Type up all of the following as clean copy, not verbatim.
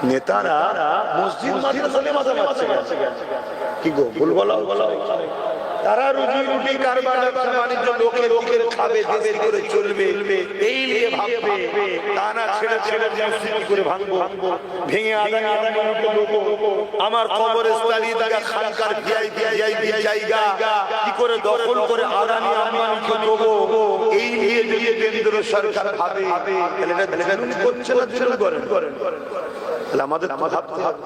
নেতারা মসজিদ মাদ্রাসায় মাথা মারছে কি গো ভুল বলা তারা রুজি রুটি কারবার ব্যবসা বাণিজ্য লোকের খাবে দেশি করে চলবে এই নিয়ে ভাববে তা না ছেড়ে ছেড়ে মসজিদ করে ভাঙবো ভেঙে আদানি আমার কবরস্থানে দাঁড়িয়ে খানকার ভিআইপি জায়গা কি করে দখল করে আদানি আম্বানিকে দেবো এই নিয়ে যদি কেন্দ্র সরকার ভাবে তাহলে এটা জুলুম করছে না জুলুম করেন তাহলে আমাদের ভাবতে হবে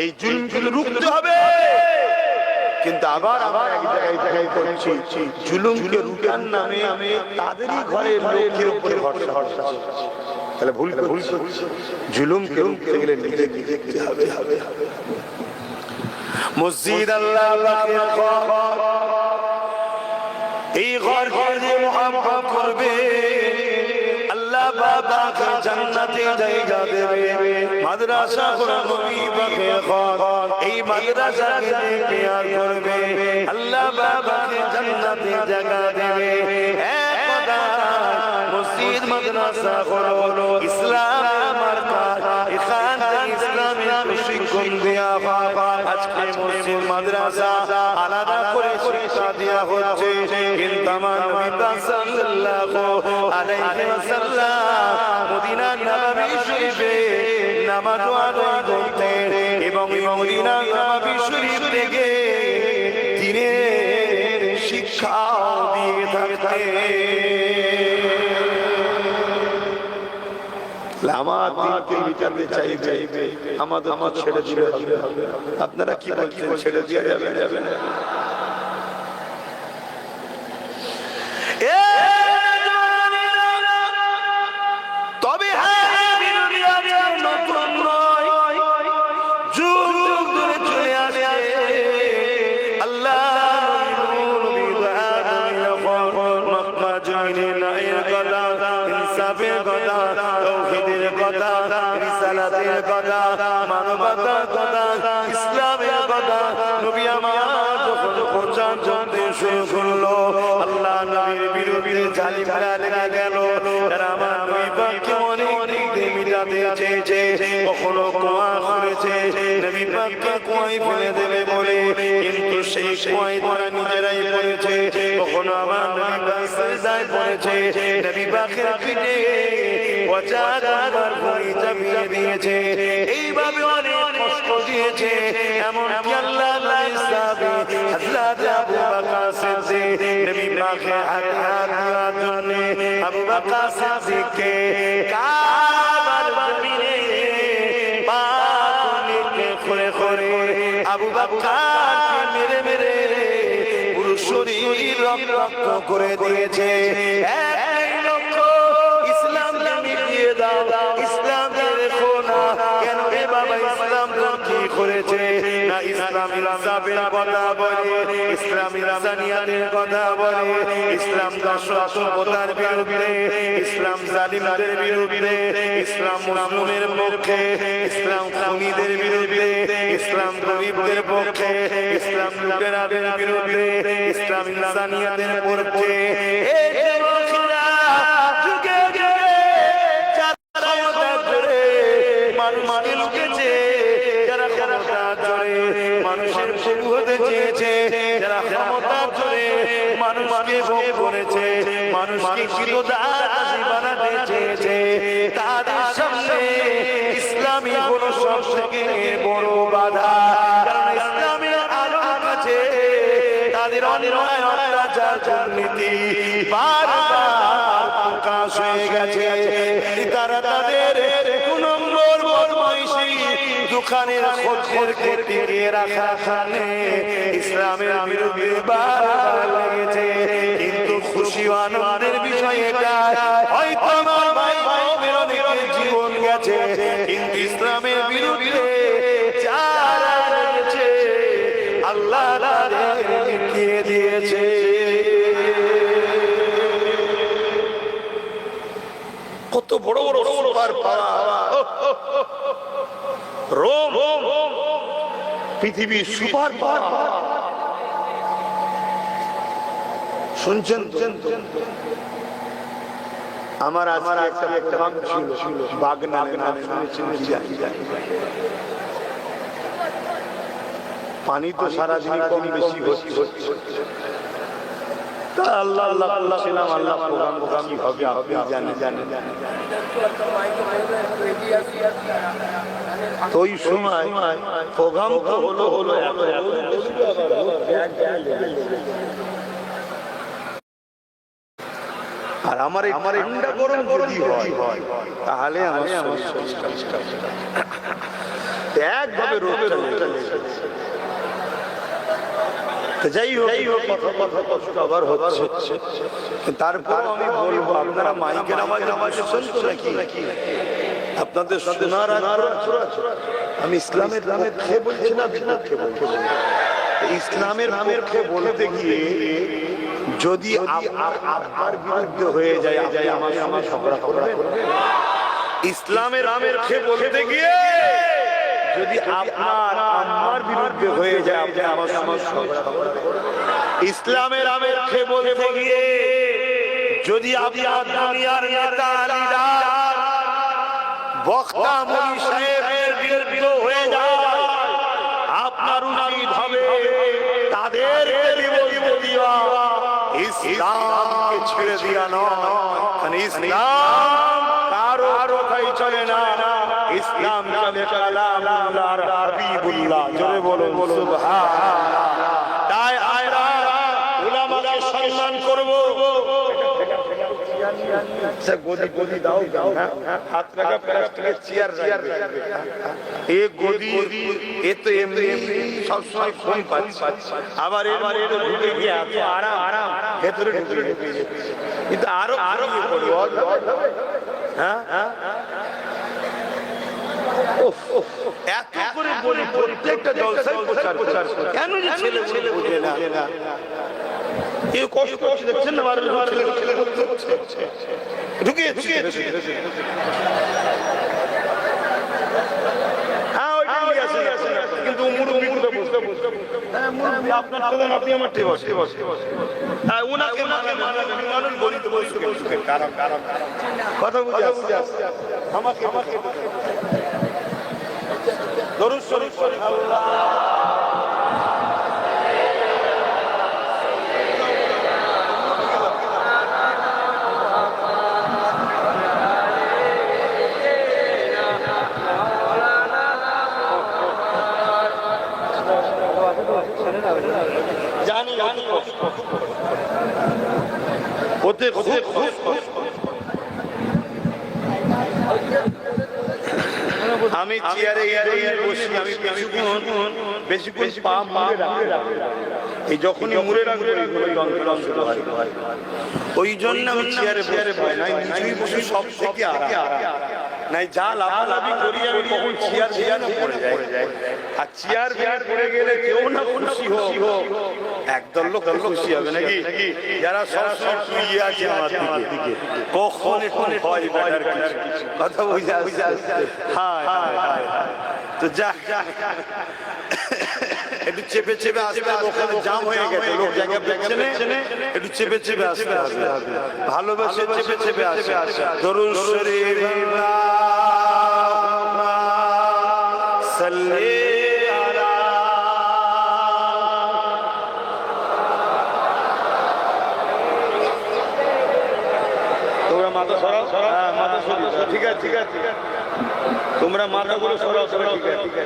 এই জুলুমগুলো রুখতে হবে। কিন্তু আবার আমরা এক জায়গায় করছি জুলুমকে রুখার নামে তাদেরই ঘরের লোকের উপরে ভরসা। তাহলে ভুল জুলুমকে রুখতে গেলে নিজে দেখতে হবে। মসজিদ আল্লাহ পাকের ঘর, এই ঘরকে যে মুহাব্বত করবে আল্লাহ বাবাকে জান্নাতে জায়গা দেবে। মাদ্রাসা হলো নবী পাকের ঘর, এই মাদ্রাসাকে যে পেয়ার করবে আল্লাহ বাবাকে জান্নাতে জায়গা দেবে। এক কথা মসজিদ মাদ্রাসা হলো ইসলাম আমার কাজ, এখান থেকে ইসলামের প্রশিক্ষণ দেয়া হয়। আজকে মসজিদ মাদ্রাসা আলাদা করে শিক্ষা দেয়া হচ্ছে, কিন্তু আমার নবী পাক সাল্লাল্লাহু আলাইহি ওয়াসাল্লাম মদিনার নববী শরীফে নামাজ আদায় করতেন এবং মদিনার নববী শরীফ থেকে দ্বীনের শিক্ষা দিয়ে থাকতেন। আমার দিনকে বিচারতে চাইবে আমাদের ছেড়ে দিলে হবে। আপনারা কি বলছেন, ছেড়ে দিয়ে যাবে না? তবে নতুন নয়, যুগ যুগ ধরে চলে আসে আল্লাহ মক্কা জমিনে নায়ের কথা, ইনসাফের কথা, তাওহীদের কথা, রিসালাতের কথা, মানবতার কথা, ইসলামের কথা নবী আমার যখন প্রচার করতে শুরু করলো আল্লাহ নবীর বিরুদ্ধে জালিমরা লেগে গেল। যারা আমার নবী পাককে অনেক দিক দিয়ে মিটাতে চেয়েছে, কখনো কুয়া করেছে নবী পাককে কুয়ায় ফেলে দেবে বলে, কিন্তু সেই কুয়ায় তারা নিজেরাই পড়েছে। কখনো আমার নবী পাক সিজদায় পড়েছে, নবী পাকের পিঠে ওয়াজাদার ভুঁড়ি চাপিয়ে দিয়েছে, এইভাবে অনেক কষ্ট দিয়েছে। এমন কি আল্লাহ নবীর সাহাবী হযরত আবু বকর সিদ্দিক নবী পাকের হাতে হাত দেওয়ার জন্য আবু বকর সিদ্দিককে কাবার জমিনে পা খুলে খুলে আবু বকরকে মেরে মেরে পুরো শরীর রক্ত করে দিয়েছে। এক লক্ষ্য ইসলামকে মিটিয়ে দাও, ইসলামকে রেখো না। কেন রে বাবা, ইসলাম কি করেছে? না ইসলাম ইনসাফের কথা বলে, ইসলাম ইনসানিয়াতের কথা বলে, ইসলাম দাসত্বতার বিরুদ্ধে, ইসলাম জালিমদের বিরুদ্ধে, ইসলাম মুসলিমের পক্ষে, ইসলাম খুনিদের বিরুদ্ধে, ইসলাম গরিবদের পক্ষে, ইসলাম লুটেরাদের বিরুদ্ধে, ইসলাম ইনসানিয়াতের পক্ষে। মানুষকে লুকেছে, যারা ক্ষমতা জোরে মানুষের প্রভু হতে চেয়েছে, যারা ক্ষমতা জোরে মানুষকে ভোগ করেছে, মানুষকে চিরদাসী বানাতে চেয়েছে, তাদের সামনে ইসলামী হলো সব থেকে বড় বাধা। কারণ ইসলামের আলোর কাছে তাদের অন্যায় অত্যাচার দুর্নীতি বারবার প্রকাশ হয়ে গেছে। তারা তাদের দোকানের খোঁজকে টিকিয়ে রাখা খানে ইসলামের বিরুদ্ধে বারবার লেগেছে। কিন্তু খুশি আনন্দের বিষয় এটা, হয়তো আমার ভাই বোনের অনেকের জীবন গেছে, কিন্তু ইসলামের বিরুদ্ধে যারা লেগেছে আল্লাহ তাদের লিখিয়ে দিয়েছে। কত বড় বড় সুপার পাওয়ার রোম, পৃথিবীর সুপার পাওয়ার। শুনছেন? আমার আজকে একটা প্রোগ্রাম ছিল বাগনা নাম শুনেছেন কি জানি পানি তো সারা দিন কম বেশি হচ্ছে তা আল্লাহ আল্লাহ বলছিলাম আল্লাহ প্রোগ্রাম কি হবে আপনি জানেন তো ওই সময় প্রোগ্রাম তো হলো আর আমার ঠান্ডা গরম যদি হয় তাহলে আমার একভাবে রোগ যাই হোক কথা আবার হচ্ছে তারপর আমি বলবো আপনারা মাইকের আওয়াজ শুনছো নাকি আপনাদের শোনার আমি ইসলামের পক্ষে বলছি না বিপক্ষে বলছি ইসলামের পক্ষে বলতে গিয়ে যদি আপনার বিরুদ্ধে হয়ে যায় আমার ঝগড়া করবে ইসলামের পক্ষে বলতে গিয়ে যদি আপনার আমার বিরুদ্ধে হয়ে যায় আপনি আমার ঝগড়া করবে ইসলামের পক্ষে বলতে গিয়ে যদি আপনার দুনিয়ার নেতা লিডার বক্তা মুনি সাহেবের বিরুদ্ধে হয়ে যায় আপনার উচিত হবে তাদের ইসলামকে ছেড়ে দিয়া নয় ইসলাম কারো ভাই চলে না ইসলাম চলে কালামুল্লাহর হাবিবুল্লাহ জোরে বলুন সুবহানাল্লাহ তাই আমরা উলামাকে সম্মান করব সে গদি দাও হাত রাখা প্লাস্টিকের চেয়ার রাখবে এই গদি এ তো এমনি সব সময় ফোন পাচ্ছে আবার এর ঢুকে গিয়ে আরাম ভেতরে ঢুকে কিন্তু আরো হ্যাঁ এত করে বলি প্রত্যেকটা জলসায় প্রচার কেন যে ছেলে বোঝে না কেউ কষ্ট করছে দেখছেন না ঢুকিয়ে হ্যাঁ ওই আছে কিন্তু মুরব্বি বুঝতে আপনার চলেন আপনি আমার ঠিক আছে হ্যাঁ উনাকে মানুষ বলিতে বলছে কারণ কথা বুঝে আমাকে দরুদ শরীফ আল্লাহ হতে আমি চেয়ারে বসি আমি বেশিক্ষণ পা মুড়ে রাখি এই যখনই মুড়ে রাখবো ওই জন্য আমি চেয়ারে বসি নাই নিচুই বসে সব থেকে নাই যা লাফালাফি করি আমি কখন চেয়ার পড়ে যায় আর চেয়ার পড়ে গেলে কেউ না খুশি হোক একদল লোক খুশি হবে নাকি যারা সব শুয়ে আছে আমার দিকে কখন ভয় কথা বুঝা তো যা একটু চেপে আসতে ওখানে জাম হয়ে গেছে লোক জায়গা পেয়েছে একটু চেপে আসতে হবে ভালোবাসে চেপে আসে দরুদ শরীফ সাল্লি আলা তোমরা মাথা সরাও হ্যাঁ মাথা সরাও ঠিক আছে তোমরা মাথাগুলো সরাও ঠিক আছে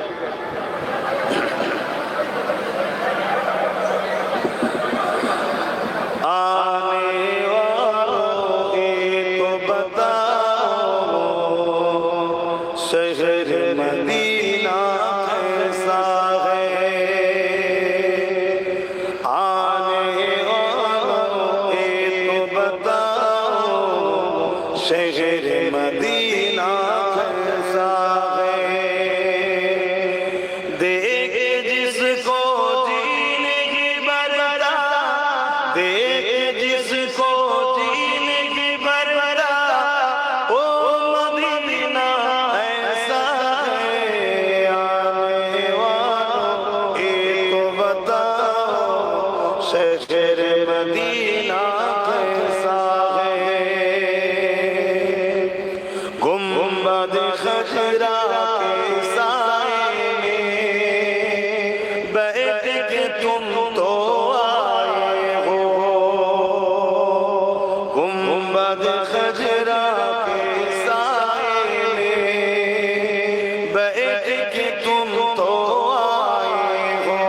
बैठ के तुम तो आए हो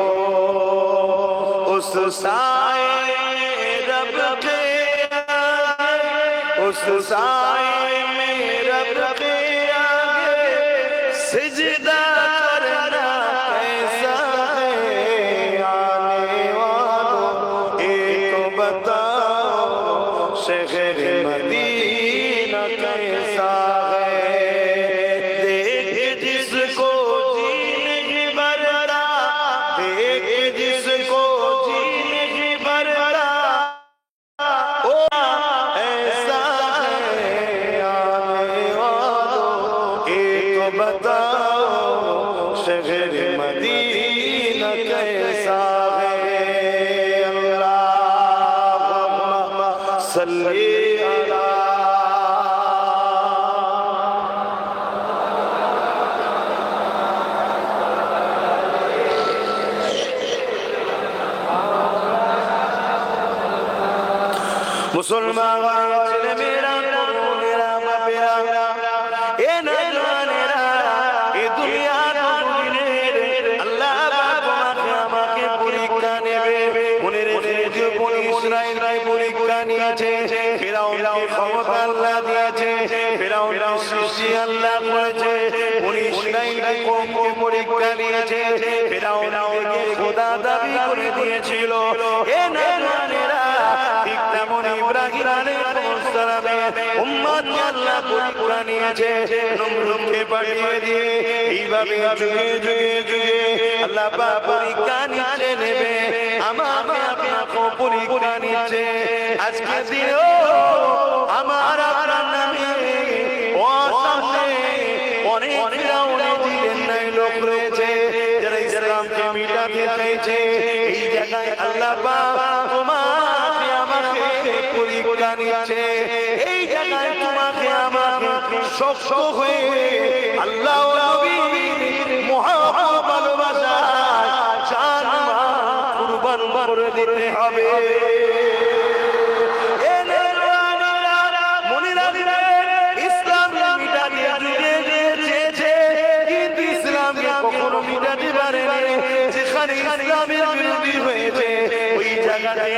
उस साए रब के उस साए में रब के आगे सिजदा करना कैसा है आने वालों ये तो बताओ शहर मदीना कैसा है देख जिसको जी नहीं भरता देख जिसको जी नहीं भरता ओ ऐसा है आने वालों ये तो बताओ शहर मदीना कैसा है अल्लाहुम्मा सल्ली अला मुसलमान ছেলে মেয়েরা তরুণেরা বাপেরা এ নওজওয়ানেরা এ দুনিয়ার মুমিনের আল্লাহ পাক তোমাকে আমাকে পরীক্ষা নেবে মনে রেখে যে বনি ইসরাঈলকে পরীক্ষা নিয়েছে ফিরাউনকে ক্ষমতা আল্লাহ দিয়েছে ফিরাউনের সৃষ্টি আল্লাহ করেছে বনি ইসরাঈলকে কওমকে পরীক্ষা নিয়েছে ফিরাউনকে খোদা দাবি করে দিয়েছিল এ নওজওয়ানেরা ঠিক তেমন ইব্রাহিম আলাইহিস সালামের উম্মতকে আল্লাহ পরীক্ষা নিয়েছে নমরুদকে পাঠিয়ে দিয়ে এইভাবে যুগে যুগে যুগে আল্লাহ পাক পরীক্ষা নিচ্ছে নেবে আমাকে আপনাকে পরীক্ষা নিচ্ছে আজকে দিও আমার আপনার নামে ও সামনে অনেক ফিরাউনের দিলের নাই লোক রয়েছে যারা ইসলামকে মিটাতে চাইছে এই জায়গায় আল্লাহ পাক তোমাকে আমাকে পরীক্ষা নিচ্ছে এই জায়গায় তোমাকে আমাকে শক্ত হয়ে আল্লাহ ও নবীর মুহাব্বত ভালোবাসা জান মাল কুরবান করে দিতে হবে এ নওজওয়ানেরা মনে রাখবেন ইসলাম মিটাতে যুগে চেয়েছে কিন্তু ইসলামকে কখনো মিটাতে পারেনি যেখানে ইসলামের বিরোধী হয়েছে ওই জায়গাতে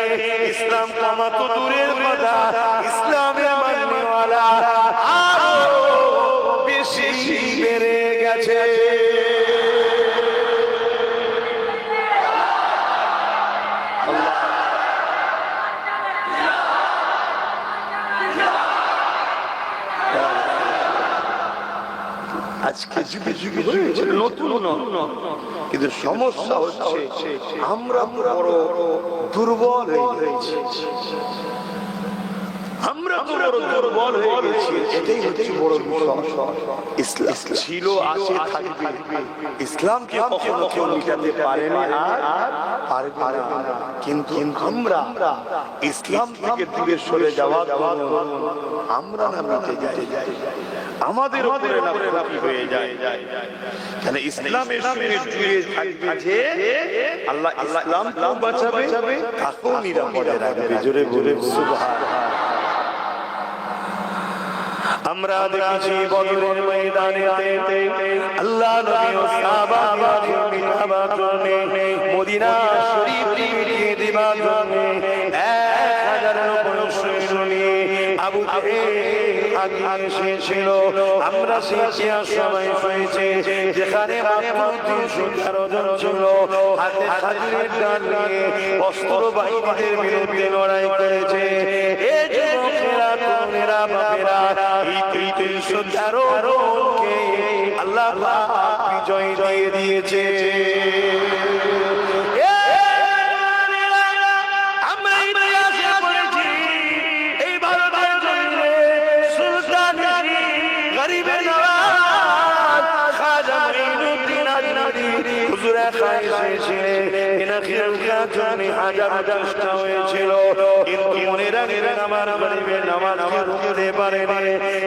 ইসলাম কমা তো দূরের কথা ইসলামের মাননেওয়ালা আরো বেশি বেড়ে গেছে আজকে যুগে যুগে হয়েছে নতুন কিন্তু সমস্যা হচ্ছে আমরা বড় দুর্বল হয়ে গেছি আমরা তো বড় দুর্বল হয়ে গেছি এটাই হচ্ছে বড় সমস্যা ইসলাম ছিল আছে থাকবে ইসলামকে কখনো কেউ মিটাতে পারেনি আর পারবে না কিন্তু আমরা ইসলাম থেকে দূরে সরে যাওয়ার কারণে আমরা না মিটে যাই আমাদের উপরে না ক্ষতি হয়ে যায় কেন ইসলামের সঙ্গে জুড়ে থাকবে যে আল্লাহ ইসলামকে বাঁচাবে তাকেও নিরাপদে রাখবে জোরে বলে সুবহানাল্লাহ আমরা দেখেছি বদরের ময়দানে আল্লাহ নবী ও সাহাবাকে মিটাবার জন্য মদিনা শরীফ মিটিয়ে দেবার জন্য 1000 সৈন্য নিয়ে আবু জেহেল আগে এসেছিল আমরা সেই সময় হয়েছে যেখানে মাত্র 313 জন ছিল হাতে খাজুরের ডাল নিয়ে অস্ত্র বাহিনীদের বিরুদ্ধে লড়াই করেছে এই যুবকেরা তরুণেরা বাপেরা এই 313 জনকে আল্লাহ পাক বিজয় দিয়ে দিয়েছে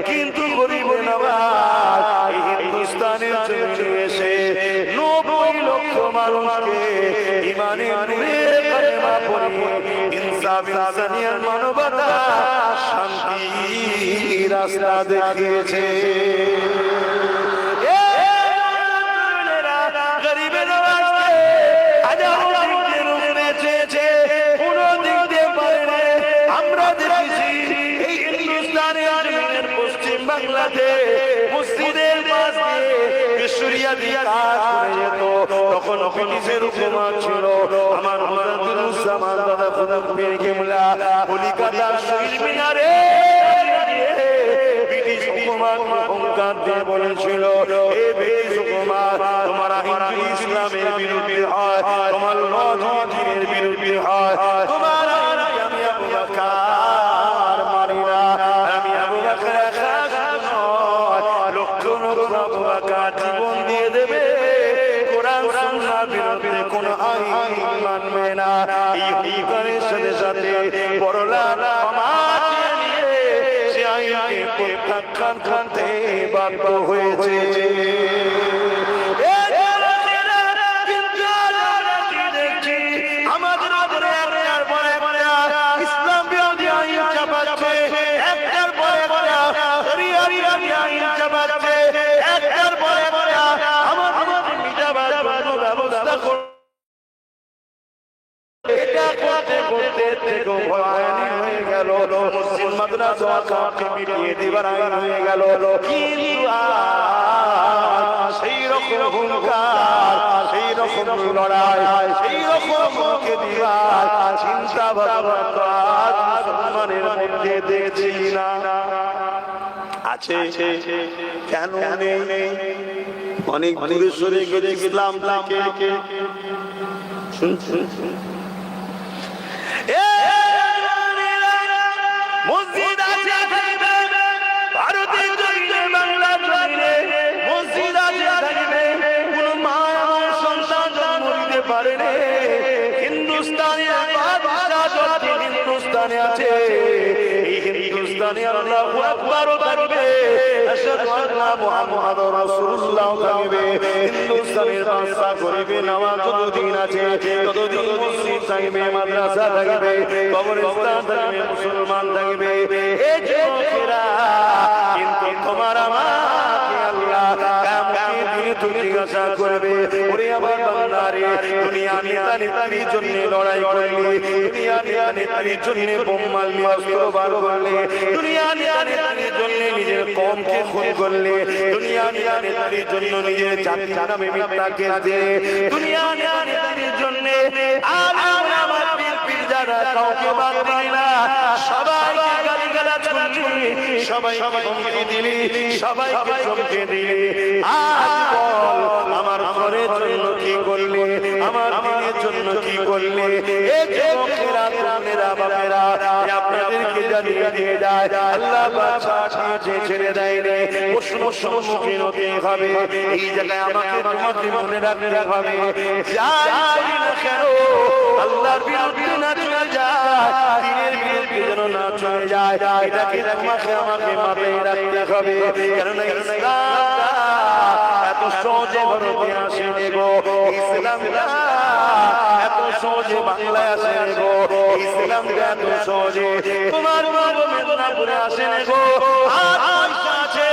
কিন্তু গরিবের নওয়াজ হিন্দুস্তানের জমিনে এসে 90 লক্ষ মানুষকে ঈমানের নূরে কালেমা পড়িয়ে ইনসাফ ইনসানিয়ত মানবতা শান্তির রাস্তা দেখিয়েছে যদি কাজ করে যেত তখন ব্রিটিশের হুকুমত ছিল আমার মুজাদ্দিদুজ্জামান দাদা খোদা পীর কিবলা কলিকাতা শহীদ মিনারে ব্রিটিশ হুকুমত অহংকার দিয়ে বলেছিল এই ব্রিটিশ হুকুমত তোমরা হিন্দু ইসলামের বিরুদ্ধে হয় তোমার নজিরের বিরুদ্ধে হয় তোমার আমি আবু বকর মানি না আমি আবু বকর লক্ষ লক্ষ আবু বকর জীবন দিয়ে দেবে কোরআন সুন্নাহর বিরুদ্ধে কোন আইন মানবে না এই হুকুমের সাথে সাথে বড়লা সমাজ নিয়ে সে আইনকে প্রত্যাখ্যান করতে বাধ্য হয়েছে আমাদের উপরে একটার পরে ইসলাম বিরোধী আইন চাপাচ্ছে একটার পরে শরিয়ারি আইন চাপাচ্ছে একটার পরে আমাদের মিটাবার জন্য ব্যবস্থা করছে এটা করতে করতে থেকে ভয়ানক হয়ে গেল মুসলিম মাদ্রাসাকে মিটিয়ে দিবার আইন হয়ে গেল কিন্তু সেই রকম হুঙ্কার সেই রকম লড়াই সেই রকম মুখে দিবার চিন্তা ভাবনা মুসলমানের মধ্যে দেখছি না আছে কেন নেই অনেক দূরে সরে গেছে ইসলাম থেকে মসজিদ আছে ভারতের জমিনে বাংলার জমিনে মসজিদ আছে থাকবে কোন মা আমার সন্তান জন্ম দিতে পারে না হিন্দুস্তানে হিন্দুস্তানে আছে এই হিন্দুস্তানে আল্লাহু আকবার থাকবে আশহাদু আন্না মুহাম্মাদুর রাসূলুল্লাহ থাকবে হিন্দুস্তানের ভাষা করিবে নামাজ যতদিন আছে ততদিন মসজিদ থাকবে মাদ্রাসা থাকবে কবরস্থান থাকবে মুসলমান থাকবে এই যুবকেরা কিন্তু তোমার আমাকে আল্লাহ কিয়ামতের দিনে তুমি জিজ্ঞাসা করবে ওরে আমার বান্দারে দুনিয়া নেতানির জন্য লড়াই করলে দুনিয়া নেতানির জন্য বোম মারলে অস্ত্র বার করলে দুনিয়া নেতানির জন্য নিজের কওমকে খুন করলে দুনিয়া নেতানির জন্য নিজের জাতির নামে মিথ্যা কেস দিয়ে দুনিয়া নেতানির জন্য আমার পীর যারা কাউকে বাদ দিলি না সবাইকে গালিগালাজ করলি সবাইকে ধমকি দিলি সবাইকে চমকে দিলি আজ বল আমার ঘরের জন্য কি করলে আমার দিনের জন্য কি করলে এই যুবকেরা তরুণেরা বাপেরা আপনাদেরকে জানিয়ে দিয়ে যায় আল্লাহ বাদশা ছেড়ে দেয় রে প্রশ্ন সম্মুখীন হতে হবে এই জায়গায় আমাকে তোমাকে মনে রাখতে হবে যাই না কেন আল্লাহর বিরুদ্ধে না চলে যায় দিনের বিরুদ্ধে যেন না চলে যায় এটাকে আমাকে মাথায় রাখতে হবে কারণ এত সহজে ভারতে আসেনি গো ইসলাম এত সহজে বাংলায় আসেনি গো ইসলাম এত সহজে তোমার বাবা মেদিনীপুরে আসেনি গো আর পয়সা আছে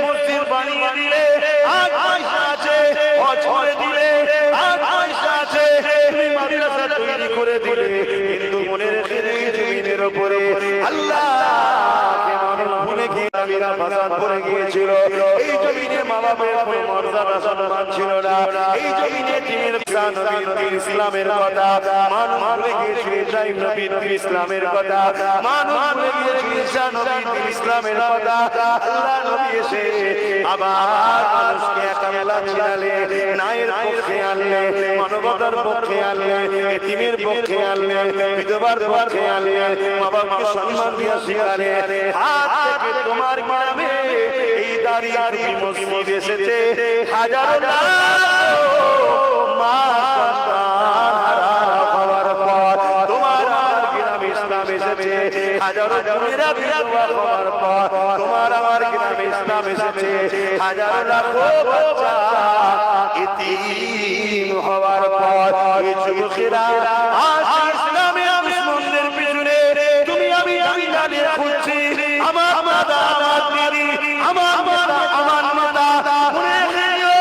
মসজিদ বানিয়ে দিলে আর পয়সা আছে হজ করে দিলে আর পয়সা আছে তুমি মাদ্রাসা তৈরি করে দিলে কিন্তু মনে রেখে এই জমিনের উপরে আল্লাহকে ভুলে গিয়ে আমিরা ফাসাদ করে গিয়েছিল এই জমিনে মা বাবার কোনো মর্যাদা সম্মান ছিল না এই জমিনে দিনের নবী ইসলামের কথা মানুষ ভুলে গিয়েছিল ইব্রাহিম নবী ইসলামের কথা মানুষ ভুলে গিয়েছিল ঈসা নবী ইসলামের কথা আল্লাহ নবী এসে আবার মানুষকে একাবেলা ছিনালে নায়ের পক্ষে আনলে মানবতার পক্ষে আনলে এতিমের পক্ষে আনলে বিধবার পক্ষে আনলে মা বাবাকে সম্মান দিয়ে শিখালে হাত থেকে তোমার গ্রামে এই দাঁড়িয়ে মসজিদ এসেছে হাজারো মা তোমার গ্রামে ইসলাম এসেছে হাজারো বোনেরা বিধবা হওয়ার পর তোমার আমার গ্রামে ইসলাম এসেছে হাজারো লাখো বাচ্চা এতিম হওয়ার পর এই যুবকেরা আজ ইসলামে দুশ্মনদের পিছনে তুমি আমি দাঁড়িয়ে খুঁজছি আমার মাতা আমার দিদি আমার মাতা আমার মাতা মনে রেখো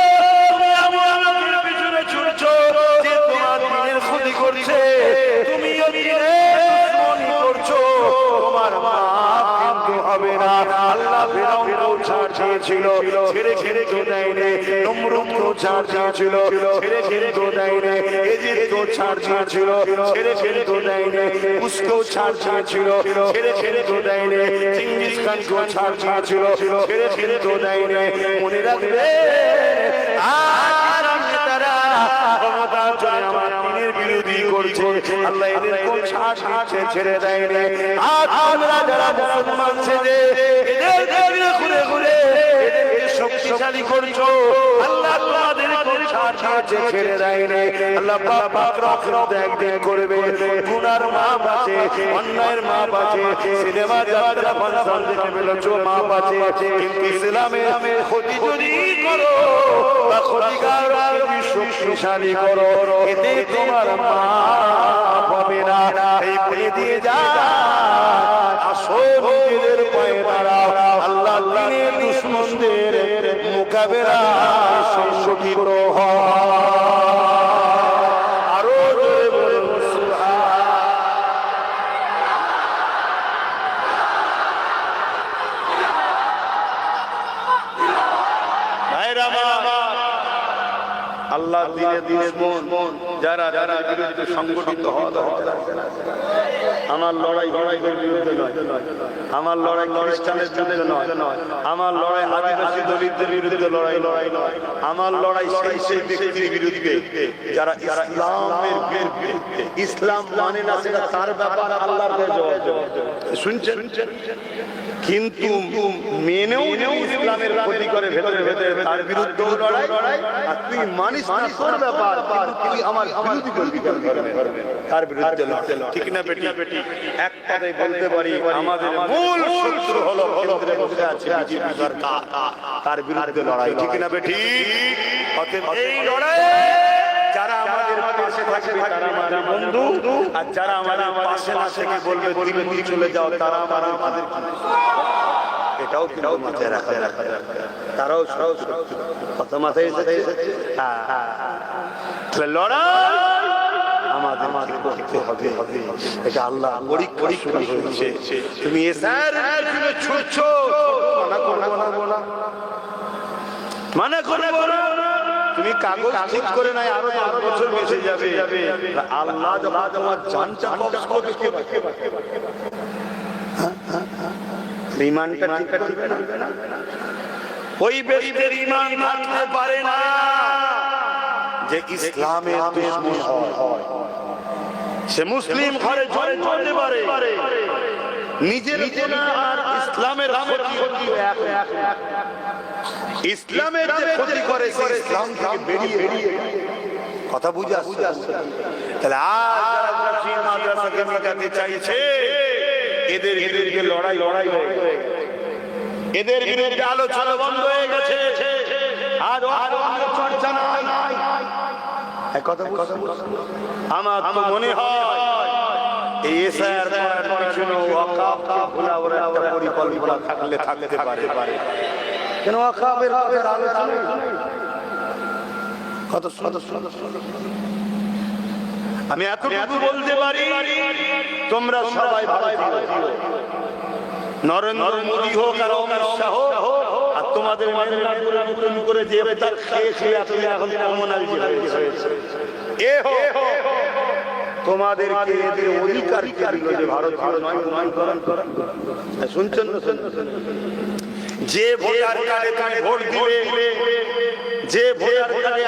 তুমি আমার পিছনে ছুটছো যে তোমার দিনের ক্ষতি করছে তুমি দুশ্মনী করছো তোমার মা কিন্তু হবে না আল্লাহ ফেরাউনকেও ছাড় দিয়ে দিয়েছিল, ছেড়ে কিন্তু দেয়নি। নমরুদকেও ছাড় দিয়েছিল, ছেড়ে কিন্তু দেয়নি। এজিদকেও ছাড় দিয়েছিল, ছেড়ে কিন্তু দেয়নি। কুসকেও ছাড় দিয়েছিল, ছেড়ে কিন্তু দেয়নি। চিঙ্গিস খানকেও ছাড় দিয়েছিল, ছেড়ে কিন্তু দেয়নি। মনে রাখবে আর তারা ক্ষমতার জন্য আমার দ্বীনের বিরোধী করছে, আল্লাহ এদেরকেও ছাড় দিচ্ছে, ছেড়ে দেয়নি। আর আমরা যারা মুসলমান ছেড়ে এদের ঘুরে ঘুরে এদেরকে শক্তিশালী করছো, আল্লাহ তোমাদেরকেও ছাড় দিচ্ছে, ছেড়ে দেয়নি। আল্লাহ পাক রহমত একদিন করবে। গুনার মাপ আছে, অন্যায়ের মাপ আছে, সিনেমা যাত্রা ফাংশন দেখে বেরোছো মাপ আছে, কিন্তু ইসলামের ক্ষতি যদি করো বা ক্ষতিকার শক্তিশালী করো, এতে তোমার মাপ হবে না। এই বলে দিয়ে যা আসো নিজেদের পায়ে দাঁড়াও, আল্লাহ দ্বীনের দুশমনদের মোকাবেলা সংগঠিত হও। আরো জোরে বলুন আল্লাহ দ্বীনের দুশমন যারা যারা বিরুদ্ধে সংগঠিত হওয়া দরকার। আমার লড়াই লড়াইয়ের বিরুদ্ধে নয়, আমার লড়াই খ্রিস্টানের বিরুদ্ধে নয়, আমার লড়াই আদিবাসী দলিতদের বিরুদ্ধে লড়াই নয়, আমার লড়াই সেই ব্যক্তির বিরুদ্ধে যারা ইসলামের বিরুদ্ধে, ইসলাম মানে না সেটা তার ব্যাপার, আল্লাহর জবাব। শুনছেন? কিন্তু মেনেও ইসলামের ক্ষতি করে ভেতরে ভেতরে, তার বিরুদ্ধে লড়াই, আর তুই মানিস না তোর ব্যাপার, তুই আমার বিরোধী করবি, তার বিরুদ্ধে লড়তে। ঠিক না বেটি? এক কথায় বলতে পারি আমাদের মূল শত্রু হলো কেন্দ্রে বসে আছে বিজেপি সরকার, তার বিরুদ্ধে লড়াই। ঠিক না বেটি? অতএব এই লড়াই যারা আমাদের পাশে থাকবে তারা আমাদের বন্ধু, আর যারা আমাদের পাশে না থেকে বলবে দিল্লি চলে যাও, তারা আমাদের এটাও কিন্তু মাথায় রাখা, তারাও কথা মাথায় এসেছে। লড়াই আমাদের করতে হবে, এটা আল্লাহ পরীক্ষা হচ্ছে। তুমি ছুটছো, মানা করবো না, তুমি কাগজ ঠিক করে নাই, আরো 10 বছর বেঁচে যাবে। আল্লাহ যখন তোমার জানটা কবজ করবে, ঈমানটা ঠিক না, ওই ব্যক্তির ঈমান থাকতে পারে না যে ইসলামের দুশমন হয়। সে মুসলিম ঘরে জন্মতে পারে, নিজের আর ইসলামের ক্ষতি এক। ইসলামের যে ক্ষতি করে সে ইসলাম থেকে বেরিয়ে কথা বুঝে আসছে। তাহলে আজ যারা মাদ্রাসাকে মিটাতে চাইছে, এদের বিরুদ্ধে লড়াই হয়ে গেছে, এদের বিরুদ্ধে আলোচনা বন্ধ হয়ে গেছে। আর চর্চা নাই। আমার তো মনে হয় এই এসআর পিছনে ওয়াকাফকে ভুলাবার একটা পরিকল্পনা থাকতে পারে। কেন ওয়াকাফের আলোচনা কত আমি এতটুকু বলতে পারি, তোমরা সবাই ভালো নরেন্দ্র মোদী হোক আর অমিত শাহ হোক, আর তোমাদের নতুন করে যে খেয়ে এখন কমনালিটি হয়েছে, এ তোমাদেরকে এদের অধিকার যে ভারত শুনছেন না? যে ভোটার কার্ডে ভোট দিবে, যে ভোটার কার্ডে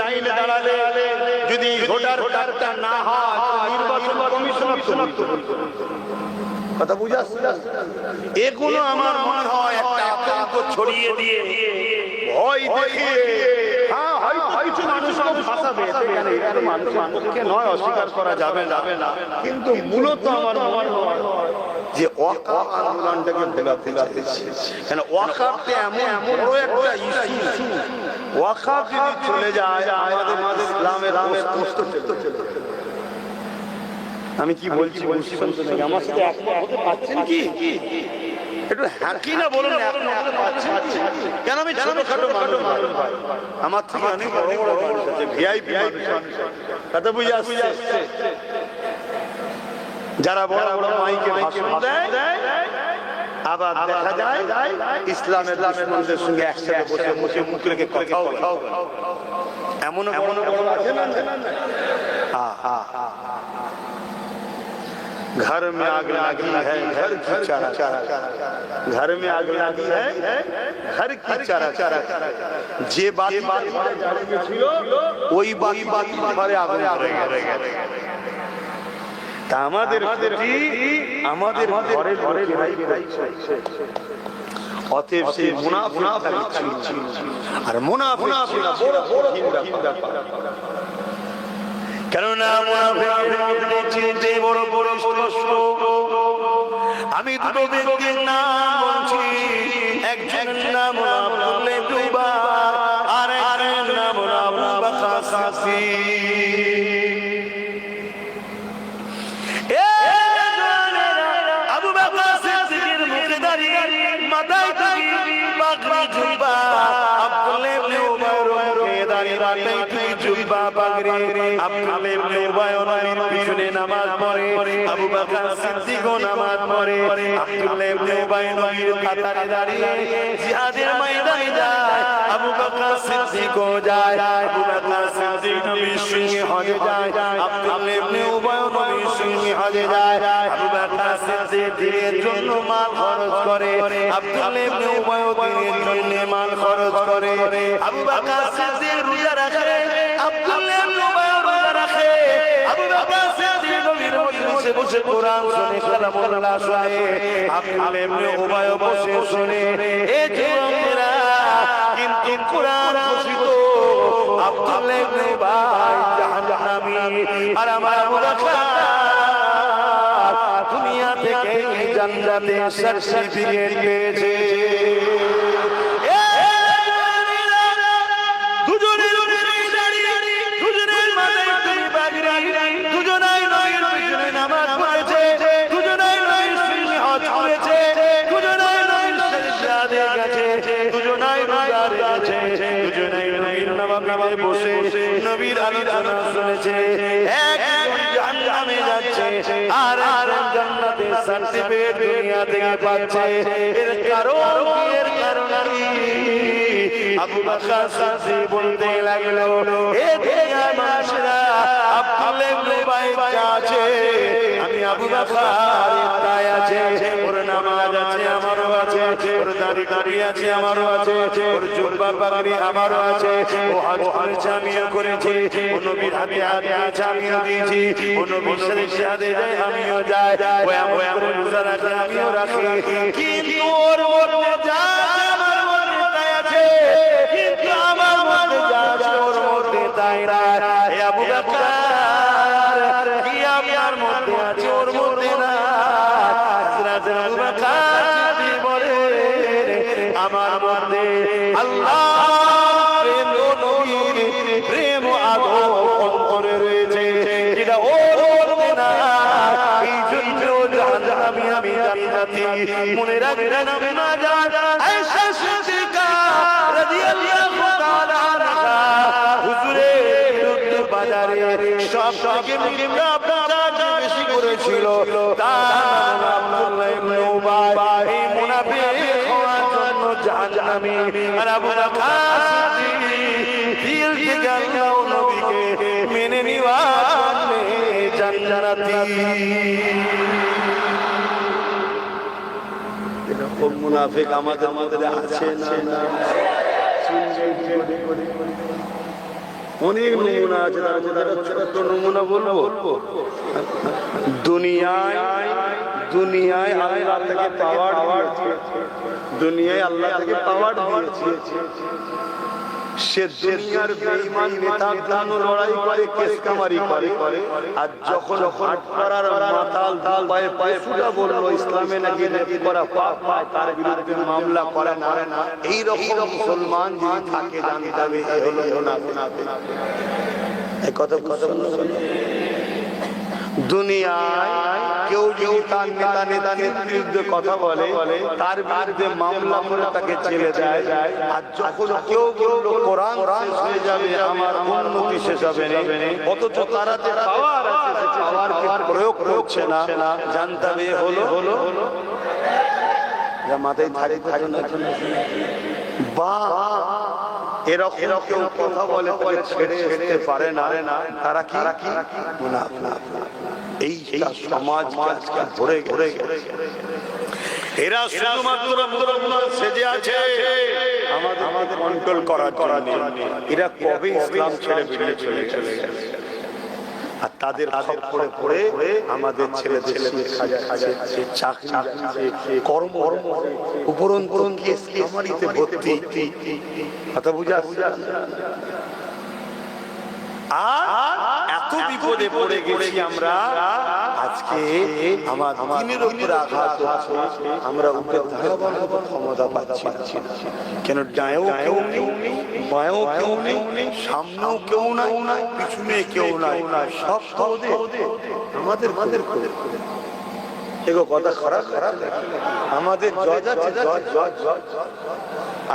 লাইনে দাঁড়ালে যদি ভোটার কার্ডটা না হয়, নির্বাচন কমিশন কথা বুঝে আসছে। এগুলো আমার মনে হয় একটা আতঙ্ক ছড়িয়ে দিয়ে, ভয় দেখিয়ে, হ্যাঁ হয়তো কিছু মানুষকে ফাঁসাবে, মানুষের পক্ষে নয়, অস্বীকার করা যাবে না, কিন্তু মূলত আমার মনে হয় যে ওয়াকাফ আন্দোলনটাকে ভোলাতে চাইছে। কেন ওয়াকাফটা এমন বড় একটা ইস্যু, ওয়াকাফ যদি চলে যায় আমাদের ইসলামের কষ্ট চলে। আমি কি বলছি আমার সাথে একমত হতে পারছেন কি? একটু হাঁকি না বলুন, কেন আমি ছোটখাটো মানুষ, আমার থেকে অনেক বড় বড় মানুষ আছে, ভিআইপি কথা বুঝে আসছে, যারা বড় বড় মাইকে ভাষণ দেয়, আবার দেখা যায় ইসলামের দুশমনদের সঙ্গে একসাথে বসে মুখে মুখ রেখে কথাও বলে। এমন আছে না? घर में आग लगी है घर की चारा, घर में आग लगी है घर की चारा। যে বাতি ছিল ওই বাতি ঘরে আগুন ধরে গেছে। তা আমাদের ঘরে ঘরে অতএব সেই মুনাফিক ছিল, আর মুনাফিক ছিল বড় কঠিন ব্যাপার। কেননা মুনাফিকদের চিনতে বড় বড় কষ্ট। আমি দুটো ব্যক্তির নাম বলছি, একজনের নাম আব্দুল ইববা আর একজনের নাম আবু বকর সিদ্দিক। আবু বকর সিদ্দিকের মুখে দাঁড়িয়ে মাথায় টুপি পাগড়ি জুব্বা, আব্দুল ইববা মুখে দাঁড়িয়ে মাথায় টুপি জুব্বা পাগড়ি। আব্দুল ইববা নবীর পিছনে নামাজ পড়ে, আবু বকর সিদ্দিকও নামাজ পড়ে। আব্দুল ইববা নবীর কাতারে দাঁড়িয়ে জিহাদের ময়দানে যায়, আবু বকর সিদ্দিকও যায়। আবু বকর সিদ্দিক নবীর সঙ্গে হজে যায়, আব্দুল ইববা নবীর সঙ্গে হজে যায়। আবু বকর সিদ্দিক দিনের জন্য মাল খরচ করে, আব্দুল ইববা দিনের জন্য মাল খরচ করে। আবু বকর সিদ্দিক রোজা রাখে, আব্দুল ইববা রোজা রাখে। আবু বকর সিদ্দিক নবীর মজলিসে বসে কোরআন শুনে, কালামুল্লাহ শুনে, আব্দুল ইববা বসে শুনে। এই যুবকেরা কিন্তু কোরআন ঘোষিত আব্দুল ইববা জাহান্নামী, আর আমার আবু বকর দুনিয়া থেকে জান্নাতে সার্টিফিকেট পেয়েছে। বসে নবীর আলোচনা শুনেছে, একজন জান্নাতে যাচ্ছে আর আরেকজন জান্নাতে সার্টিফিকেট দুনিয়া থেকে পাচ্ছে। এর কারণ আবু বকর সিদ্দিক বলতে লাগলো, এ দুনিয়ার মানুষরা আব্দুল ইববা আছে, আমি আবু বকর তাই আছে, ওর নামাজ আছে আমারও আছে, ওর দাড়ি আছে আমারও আছে, ওর জুব্বা পাগড়ি আমারও আছে, ও হজ করেছে আমিও করেছি, ও নবীর হাতে আছে আমিও দিয়েছি, ও নবীর সাথে যায় আমিও যাই, ও এমন করে রোজা রাখে আমিও রাখি। কিন্তু ওর মধ্যে যা আমার মধ্যে তাই আছে, কিন্তু আমার মধ্যে যা আছে ওর মধ্যে তাই না। হে আবু বকর, কি আপনার মধ্যে আছে ওর মধ্যে না? হযরত আবু বকর বলে, আমার মধ্যে আল্লাহ প্রেম ও নবীর প্রেম আদর অন্তরে রয়েছে, যেটা ওর মধ্যে না। এই জন্য আমি জান্নাতি। মনে রাখবেন না আয়েশা সিদ্দিকা রাদিয়াল্লাহু তাআলা আনহা হুজুরের বাজারে সব থেকে ব্যবসা বেশি করেছিল, তার নাম আব্দুল্লাহ ইবনে উবাই। এই মুনাফিক হওয়ার জন্য জাহান্নামী, আর আবু বকর সিদ্দিক দিল থেকে আল্লাহ নবীকে মেনে নেওয়ার জান্নাতি। এরকম মুনাফিক আমাদের মধ্যে আছে না? অনেক নমুনা আছে, তার মধ্যে ছোট্ট নমুনা বলবো। দুনিয়ায় আল্লাহ থেকে পাওয়ার দিয়েছে, সে দুনিয়ার বেঈমান নেতার জন্য লড়াই করে, কেস কামারি করে, আর যখন হাট করার মাতাল পায়ে পায়ে ফুটা বললো ইসলামে নাকি করা পাপ, তার বিরুদ্ধে মামলা করে না। এই রকম মুসলমান যদি থাকে জানতে হবে এই হলো মুনাফিক। এই কথা দুনিয়ায় কেউ যদি তার নেতার বিরুদ্ধে কথা বলে, তার বিরুদ্ধে মামলা করে তাকে ছেড়ে দেয়। আর যখন কেউ বললো কোরআন শেষ হয়ে যাবে, আমার উন্নতি শেষ হবে না, অথচ তারাতে পাওয়ার আছে, পাওয়ার প্রয়োগ করছে না, জানতে হবে হলো মাথায় থাকে বা এরকম কেউ কথা বলে ছেড়ে আসতে পারে না, তারা কি এই সমাজ ভরে ভরে এরা শুধুমাত্র মুসলমান সেজে আছে আমাদের কন্ট্রোল করার জন্য। এরা কবে ইসলাম ছেড়ে বেরিয়ে চলে গেছে, আর তাদের খপ্পরে পড়ে আমাদের ছেলেদের চাকরি কর্ম উপরন্তু আমারিতে ভর্তি। কথা বুঝা আর এত বিপদে পড়ে গেছি আমরা, আজকে আমার দিনের উপর আঘাত হচ্ছে, আমরা উঠে দাঁড়াবার মতো ক্ষমতা পাচ্ছি না। কেন ডায়েও কেউ নেই, বায়েও কেউ নেই, সামনেও কেউ নাই, পিছনে কেউ নাই, সব আমাদের এগো কথা খারাপ আমাদের জজ আছে,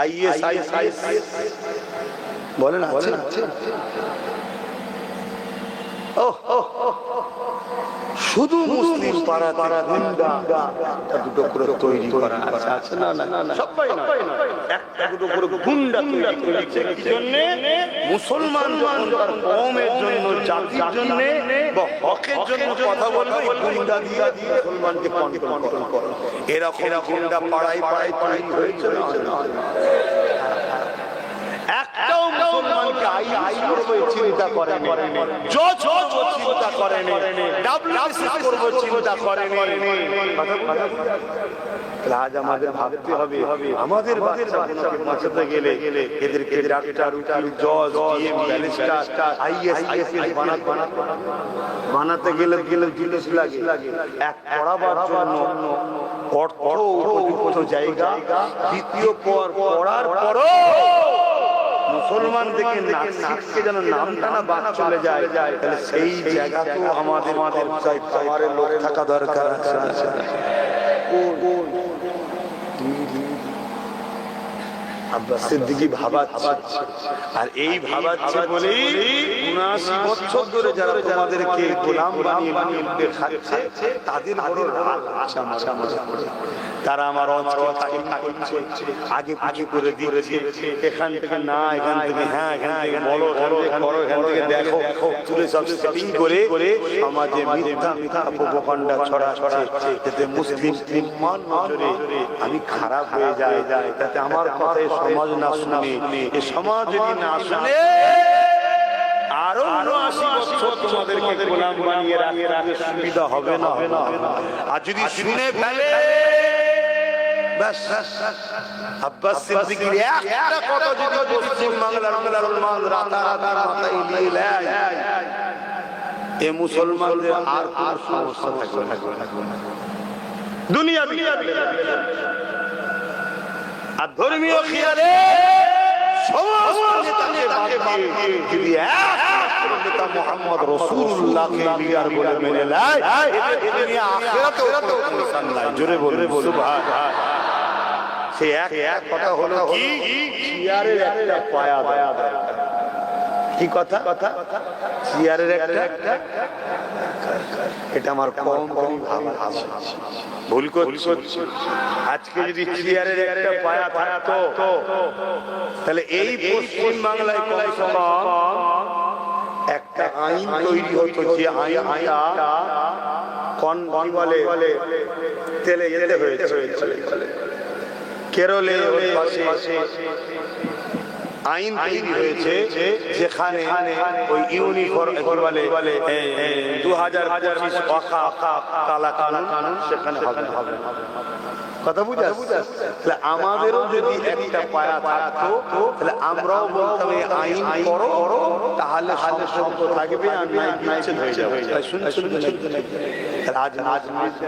IAS বলেন আছে। শুধু মুসলিম পাড়া গুন্ডা দুটো করে তৈরি করা আছে, না সবাই না, একটা দুটো করে গুন্ডা তৈরি করেছে। কি জন্য? মুসলমান যখন তার কওমের জন্য, জাতির জন্য বা হকের জন্য কথা বলবে, গুন্ডা দিয়ে মুসলমানকে কন্ট্রোল করে। এরকম গুন্ডা পাড়ায় তৈরি হয়েছে না? একটাও মুসলমানকে আইএস করবে চিন্তা করেনি, জজ চিন্তা করেনি, WBCS করবে চিন্তা করেনি। আজ আমাদের ভাবতে হবে, আমাদের বাচ্চাগুলোকে বাঁচাতে গেলে এদেরকে ডাক্তার, উকিল, জজ, ডিএম, ব্যারিস্টার, IAS বানাতে গেলে জিনিস লাগে। এক পড়াবার জন্য অর্থ, উপযুক্ত জায়গা, দ্বিতীয় পড়ার পরও মুসলমান থেকে নাসিককে যেন নামটা না বাদ চলে যায়, তাহলে সেই জায়গা তো আমাদের লোক থাকা দরকার আছে। আব্বাস সিদ্দিকী ভাবাচ্ছে, আর এই ভাবাচ্ছে বলেই ৭৯ বছর ধরে যারা তোমাদেরকে গোলাম বানিয়ে খাচ্ছে, তাদের তারা আমার আগে পিছু করে দিয়েছে, এখান থেকে না, এখান থেকে হ্যাঁ, এখান থেকে বলো, এখান থেকে দেখো, তুলে সব সেটিং করে সমাজে মিথ্যা প্রোপাগান্ডা ছড়াচ্ছে, যাতে মুসলিম মান নজরে আমি খারাপ হয়ে যায়, যাতে আমার কথায় সমাজ না শুনে, এই সমাজ যদি না শুনে আরো ৭৯ বছর তোমাদেরকে গোলাম বানিয়ে রাখতে সুবিধা হবে না। আর যদি শুনে ফেলে, আব্বাস সিদ্দিকীর একটা কথা যদি পশ্চিম বাংলার মুসলমান রাতারাতি মাথায় নিয়ে নেয়, এ মুসলমানদের আর সমস্যা থাকবে না। দুনিয়া আর ধর্মীয় খেয়ালে সমস্ত নেতাকে যদি একমাত্র নেতা মুহাম্মদ রাসূলুল্লাহকে লিডার বলে মেনে নেয়, এতে দুনিয়া আখিরাতেও কোনো টেনশন নাই। জোরে বলে সুবহানাল্লাহ। সে এক কথা হলো কি, চেয়ারের একটা পায়া দরকার। কি কথা? চেয়ারের একটা, এটা আমার কম ভাবা আছে, ভুল করছি। আজকে যদি চেয়ারের একটা পায়া থাকতো, তাহলে এই পশ্চিম বাংলায় কমসে কম একটা আইন তৈরি হতো, যে আইনটা বলে তেলে যেতে হয়েছে। কেরলে আইন তৈরি হয়েছে, যেখানে ওই ইউনিফর্ম বলে 2025 কালা কানুন সেখানে হবে। কথা বুঝা? তাহলে আমাদেরও যদি একটা পায়া থাকতো, তাহলে আমরাও বলতাম এই আইন করো, তাহলে শব্দ থাকবে, আর বিচ্ছেদ হয়ে যাবে। আজ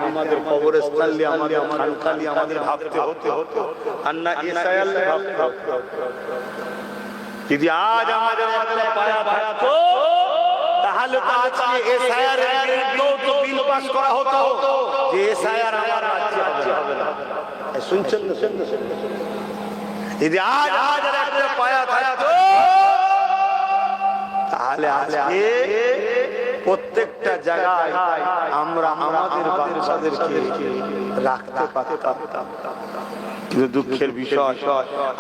আমাদের কবরস্থান নিয়ে, আমাদের খানকা নিয়ে আমাদের ভাবতে হতো, আর না ইসরায়েল ভাবতে হতো। যদি আজ আমাদের একটা পায়া থাকতো, তাহলে তো আজকে এসআইআর তো বিল পাস করা হতো, যে এসআইআর আমার রাজ্যে হবে না। শুনছেন? যদি আজ একটা পায়া থাকতো, তাহলে আজকে প্রত্যেকটা জায়গায় আমরা আমাদের বাচ্চাদেরকে রাখতে পারতাম। কিন্তু দুঃখের বিষয়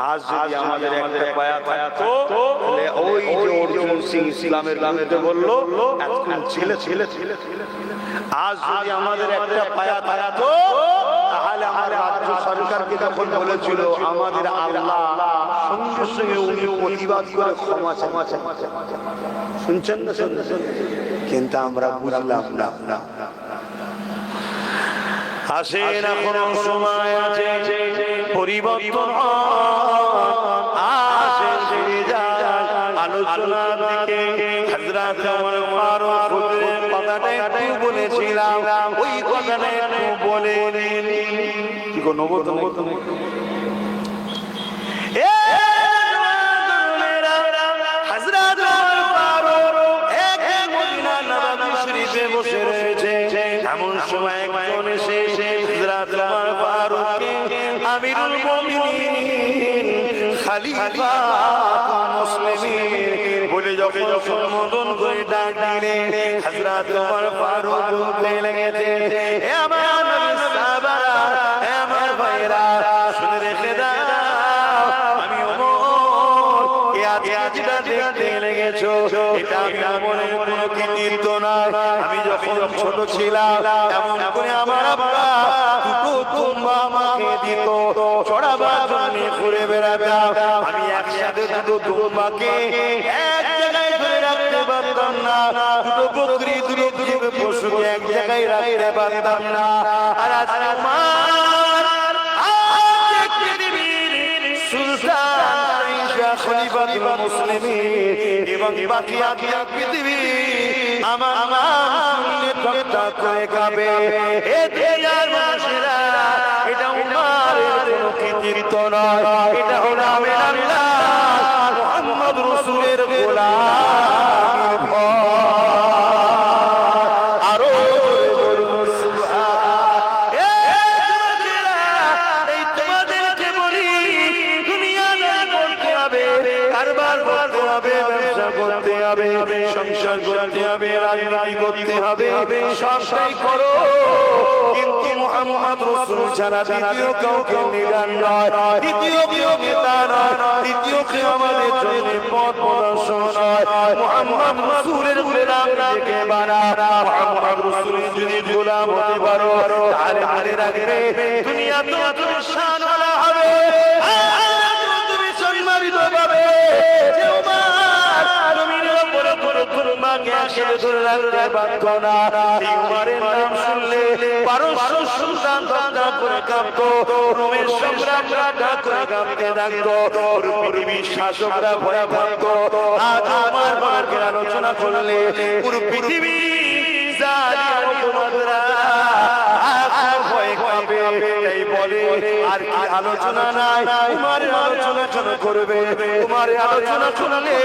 আজ যদি আমাদের একটা পায়া থাকতো তাহলে ওই যে অর্জুন সিং ইসলামের বিরুদ্ধে বললো এতক্ষণ ছেলে ছেলে ছেলে আজ যদি আমাদের একটা পায়া থাকতো তাহলে আমার রাজ্য সরকারকে তখন বলেছিল আমাদের আল্লাহ সঙ্গে সঙ্গে উনি প্রতিবাদ করে ক্ষমা শুনছেন না শুনছেন কিন্তু আমরা বুঝলাম না আসেন এখনো সময় আছে পরিবর্তন আসেন ফিরে যান আলোচনার দিকে হযরত ওমর ফারুক হুজুরের কথাটা একটু বলেছিলাম ওই কথাটা একটু বলে কি গো নবত হযরত ওমর ফারুক এক মদিনা নববী শরীফে বসে রয়েছে এমন সময় একজন এসে হযরত ওমর ফারুককে আমিরুল মুমিনিন খলিফা মুসলিমিন বলে যখন সম্বোধন করে ডাক দিলেন হযরত ওমর ফারুক বলতে লেগেছে হে আমার নবী সাহাবারা হে আমার ভাইরা শুনে রেখে দাও আমি ওমর যেটা দেখতে লেগেছো এটা মনে কোনো কৃতিত্ব নয় আমি যখন ছোট ছিলাম এমন করে আমার আব্বা দুটো দুম্বা আমাকে দিত চড়াবার জন্য ঘুরে বেড়াতাম আমি একসাথে দুটো দুম্বাকে এক জায়গায় ধরে রাখতে পারতাম না দুটো বকরি দুটো পশুকে এক জায়গায় রাখতে পারতাম না আর আজ আমার সুলতান খলিফাতুল মুসলিমিন এবং বাকি পৃথিবী আমার সামনে ঠকঠক করে কাঁপে এ দুনিয়ার মানুষেরা এটা উমারের কোনো কৃতিত্ব নয় এটা হলো আল্লাহ মুহাম্মদ রাসূলের গোলাম আরো বলুন সুবহান এই তোমাদেরকে বলি দুনিয়া করতে হবে কারবার করতে হবে ব্যবসা করতে হবে সংসার করতে হবে রাজনীতি করতে হবে সবটাই করো কিন্তু মুহাম্মদ রাসূল ছাড়া দ্বিতীয় কাউকে নিরান নয় দ্বিতীয় কেউ নেতা নয় দ্বিতীয় কেউ আমাদের জন্য পথ প্রদর্শন নয় মুহাম্মদ রাসূলের গোলাম নিজেকে বানা মুহাম্মদ রাসূলের যদি গোলাম হতে পারো তাহলে মনে রাখবে দুনিয়া তো তুমি শানওয়ালা হবে তুমি সম্মানিত হবে শাসকরা ভয় ভাবত আজ আমার বাবাকে আলোচনা করলে পুরো পৃথিবী আর কি আলোচনা নাই তোমার আলোচনা করবে তোমার আলোচনা শুনলে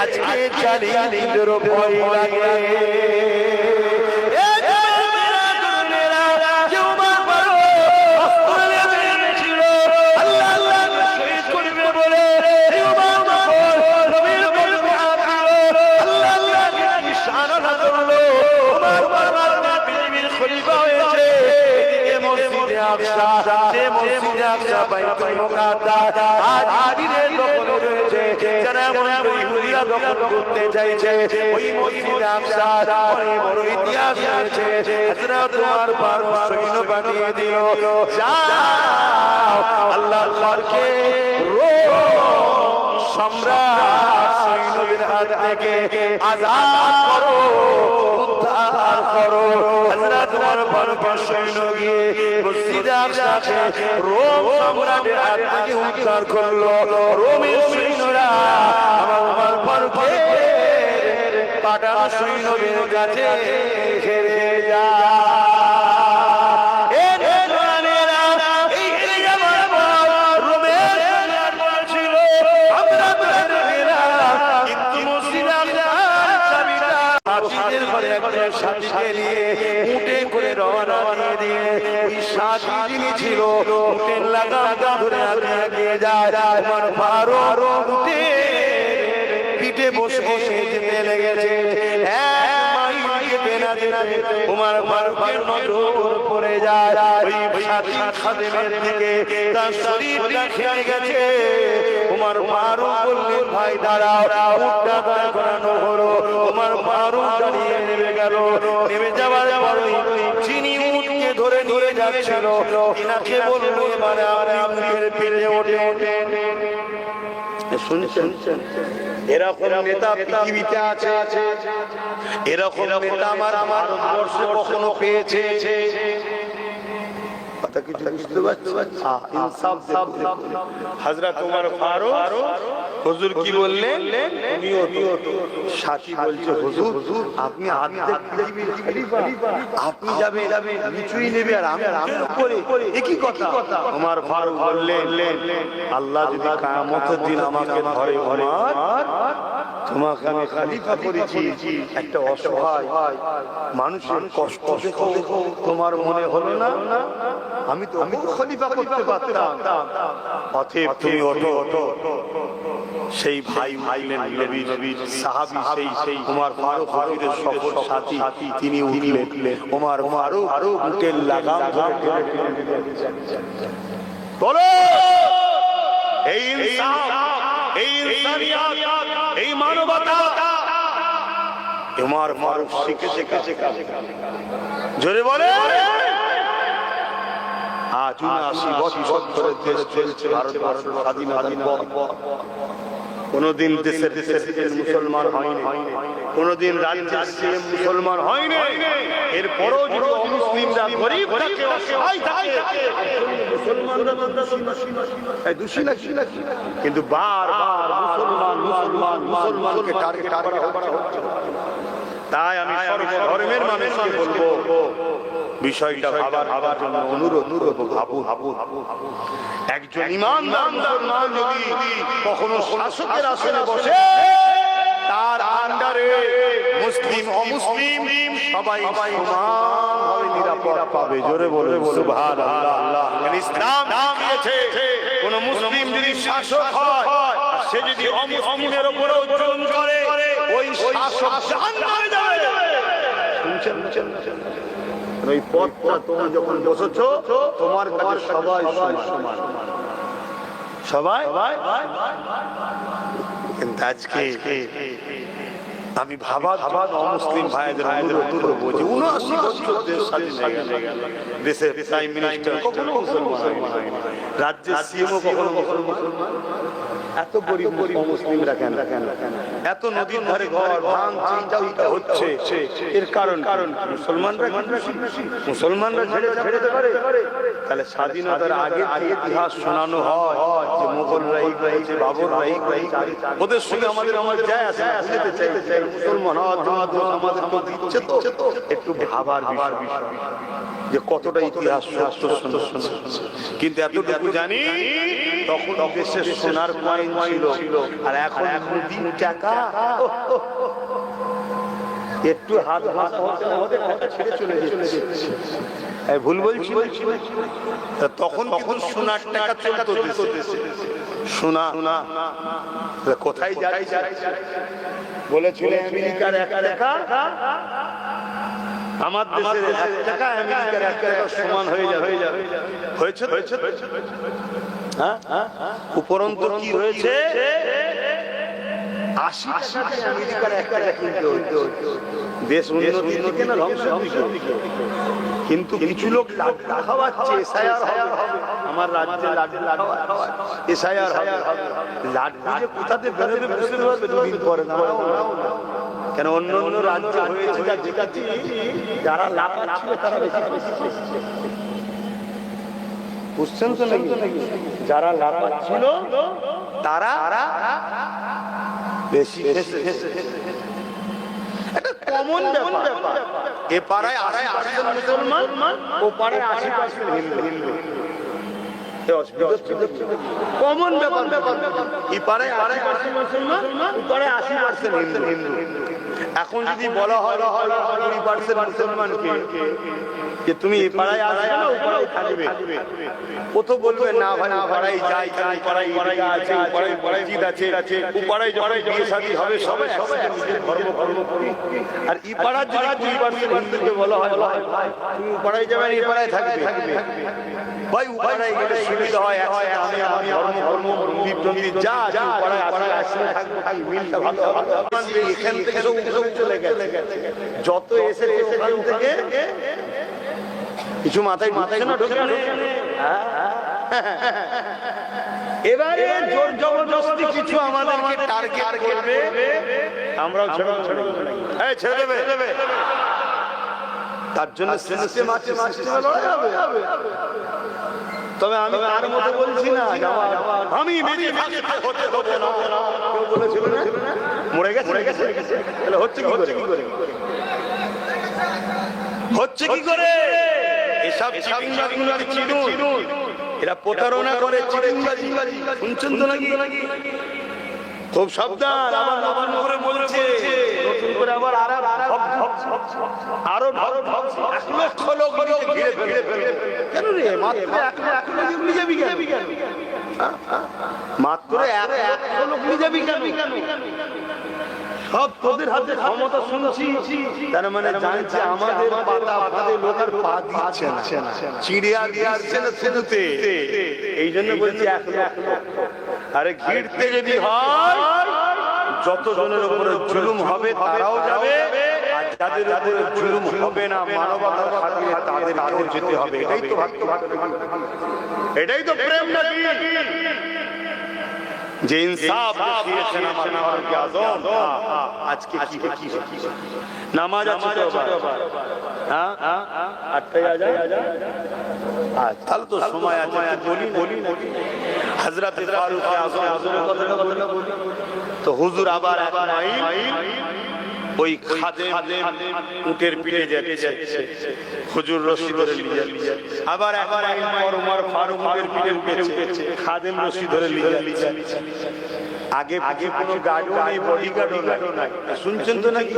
আজকে জানি নিজের ভয় লাগে করতে চাইছে ওই মসজিদে আকসার অনেক বড় ইতিহাস রয়েছে হযরত ওমর ফারুক সৈন্য পাঠিয়ে দিল যাও আল্লাহর ঘরকে সম্রাট সৈন্যদের হাত থেকে আযাদ করো উদ্ধার করো হযরত ওমর ফারুক সৈন্য গিয়ে মসজিদে আকসাকে রোম সম্রাটের হাত থেকে উদ্ধার করলো রোমের সৈন্যরা ওমর ফারুকের পাঠানো সৈন্যদের কাছে হেরে যায় পিঠে বসে যেতে লেগেছে ওমর ফারুকের নজর পড়ে যায় ওই সাথী খাদেমের দিকে, তার শরীরটা খেয়ে গেছে। ওমর ফারুক বললেন, ভাই দাঁড়াও, উটটা দাঁড় করানো হলো। ওমর ফারুক দাঁড়িয়ে নেমে গেল। নেমে যাওয়ার পরই যিনি উটকে ধরে নিয়ে যাচ্ছিল ইনাকে বলল, এবারে আপনি উটের পিঠে ওঠেন। শুনছেন? এরকম নেতা পৃথিবীতে আছে, এরকম নেতা আমার ভারতবর্ষে কখনো পেয়েছে? কথা কিছু বুঝতে পারছেন? ইনসাফ দেখুন। হযরত ওমর ফারুক হুজুর কি বললেন? সাথী বলছে, হুজুর আপনি অর্ধেক পৃথিবীর খলিফা, আপনি যাবেন কিছুই নেবে আর আমি উপরে, একই কথা। ওমর ফারুক বললেন, আল্লাহ যদি কিয়ামতের দিন আমাকে ধরে, ওমর তোমাকে আমি খলিফা করেছি, একটা অসহায় মানুষের কষ্ট দেখো তোমার মনে হলো না? আমি তো খলিফা করতে পারতাম। অতএব তুমি ওঠো। সেই ভাই মাইলেন নবীর সাহাবী, সেই ওমর ফারুক হুজুরের সফর সাথী, তিনি উঠলেন। ওমর ফারুক উটের লাগাম ধরে বলো, এই ইনসাফ, এই ইনসানিয়ত, এই মানবতা ওমর ফারুক শিখেছে কাছে। জোরে বলে, আজ ৭৯ বছর ধরে দেশ চলছে, ভারতবর্ষ স্বাধীনতার পর কোনদিন দেশের মুসলমান হয়নি, কোনদিন রাজ্যের সিএম মুসলমান হয়নি। এরপরও যদি অমুসলিমরা গরিব থাকে, অসহায় থাকে, মুসলমানরা দোষী না, কিন্তু বারবার মুসলমানকে টার্গেট করা হচ্ছে। তাই আমি সর্বধর্মের মানুষকে বলবো, বিষয়টা ভাবার জন্য অনুরোধ করবো, ভাবুন। একজন ইমানদার মুসলমান যদি কখনো শাসকের আসনে বসে, তার আন্ডারে মুসলিম অমুসলিম সবাই সমানভাবে নিরাপদ পাবে। জোরে বলে সুবহানাল্লাহ। ইসলাম দিয়েছে কোন মুসলিম যদি শাসক হয়, সে যদি অমুসলিমের উপরে জুলুম করে, ওই শাসক জাহান্নামে যাবে। শুনছেন? ওই পথটা তুমি যখন বসেছো, তোমার কাছে সবাই সমান। কিন্তু আজকে আমি ভাবা অমুসলিম ভাইদের অনুরোধ করবো যে ৭৯ বছর দেশ স্বাধীন হয়ে গেল, দেশের প্রাইম মিনিস্টার কখনো মুসলমান হয়নি, রাজ্যের সিএমও কখনো মুসলমান। এত গরিব মুসলিমরা কেন? এত নদীর ধারে ঘর ভাঙচুর হচ্ছে, এর কারণ মুসলমানরা ছেড়ে যেতে পারে? তাহলে স্বাধীনতার আগে ইতিহাস শোনানো হয় যে মোগলরা এই করেছে, বাবররা এই করেছে, ওদের সঙ্গে আমাদের যায় আসে মুসলমান আমাদের তো দিচ্ছে তো। একটু ভাবার বিষয় যে কতটা ইতিহাস সত্য। কিন্তু এতটুকু জানি, তখন দেশে সোনার কয়েন ছিল, আর এখন ২ টাকা। একটু হাত ভাষা হচ্ছে না, ওদের হাতে ছেড়ে চলে যাচ্ছে। ভুল বলছি? তখন সোনার টাকা চলতো দেশে। সোনা কোথায় যাচ্ছে? বলেছিল আমেরিকার ১ টাকা আমার দেশের ১ টাকা আমেরিকার ১ টাকা সমান হয়ে যাবে। হয়েছে? হ্যাঁ, উপরন্তু কি হয়েছে? ৮০ টাকাতে আমেরিকার ১ টাকা কিনতে হতো। দেশ উন্নতির দিকে না ধ্বংসের দিকে। কিন্তু কিছু লোক লাড্ডু খাওয়াচ্ছে, এসআইআর হবে। আমার রাজ্যে লাড্ডু খাওয়াচ্ছে, এসআইআর হবে। লাড্ডু যে কোথাতে বেরোবে বুঝতে পারবে ২ দিন পরে না। কেন অন্য রাজ্যে হয়েছে যারা লাভ ছিল তারা বেশি বুঝছেন তো নাকি? যারা লাভ ছিল তারা বেশি। কমন ব্যাপার, এ পাড়ায় ৮০% মুসলমান, ও পাড়ায় ৮০% হিন্দু। কমন ব্যাপার। এপারে 80% মুসলমান, ওপারে 80% হিন্দু। এখন যদি বলা হয় 20% মুসলমানকে যে তুমি এপাড়ায় আসবে না ওপাড়ায় থাকবে, ও তো বলবে না ভাই ওপাড়ায় যাই, ওপাড়ায় ঈদগাহ আছে, ওপাড়ায় মসজিদ আছে, ওপাড়ায় যখন বিয়ে শাদী হবে সবাই নিজের ধর্ম করি। আর এপাড়ার যদি 20% হিন্দুকে বলা হয় ভাই তুমি ওপাড়ায় যাবে না এপাড়ায় থাকবে, ভাই ওপাড়ায় গেলে সুবিধা হয়, আমি আমার ধর্ম মন্দির যা ওপাড়ায় আসলে থাকবে, মিলটা ভালো হবে। এখান থেকে সব চলে গেছে, যত এসেছে ওখান থেকে কিছু মাথায় না ঢোকে না। এবারে জোর জবরদস্তি কিছু আমাদেরকে টার্গেট করবে, আমরাও ছেড়ে দেবে। তার জন্য সিস্টেম আছে, সিস্টেমে লড়াই হবে। তবে আমি তার মতো বলছি না আমি হতে দেবো না, কেউ বলেছিল না মরে গেছে, তাহলে হচ্ছে কি করে? হচ্ছে কি করে? এসব চিটিংবাজি চিনুন, এরা প্রতারণা করে, চিটিংবাজি শুনছেন তো নাকি? খুব সাবধান, আবার নতুন করে বলছে, নতুন করে আবার আরো 1 লক্ষ লোক ঘিরে ফেলবে। কেন রে? মাত্র 1 লক্ষ লোক নিয়ে যাবি কেন? মাত্র 1 লক্ষ লোক নিয়ে যাবি কেন? সব তোদের হাতে ক্ষমতা শুনছি, তার মানে জানছে আমাদের পাতা ফাঁদে লোকের পা দিচ্ছে না, চিড়িয়া দিচ্ছে না শুনতে। এই জন্য বলছি 1 লক্ষ। আরে ঘিরতে যদি হয় যত জনের উপরে জুলুম হবে তারাও যাবে, আর যাদের উপরে জুলুম হবে না মানবতার খাতিরে তাদেরকেও যেতে হবে। এটাই তো প্রেম নাকি? যে ইনসাফ দেখিয়েছেন আমার ফারুক আযম। আজকে কি নামাজ আছে তো হ্যাঁ 8টায় আজান, তাহলে তো সময় আছে। বলি হযরত ফারুক আযমের কথাটা বলি তো হুজুর আবার ওই খাদেম উটের পিঠে যাচ্ছে, হুজুর রশি ধরে নিয়ে যাচ্ছে। আবার ওমর ফারুক উটের পিঠে উঠেছে, খাদেম রশি ধরে নিয়ে যাচ্ছে। আগে কোনো গার্ডও নেই, বডিগার্ডও নাই। শুনছেন তো নাকি?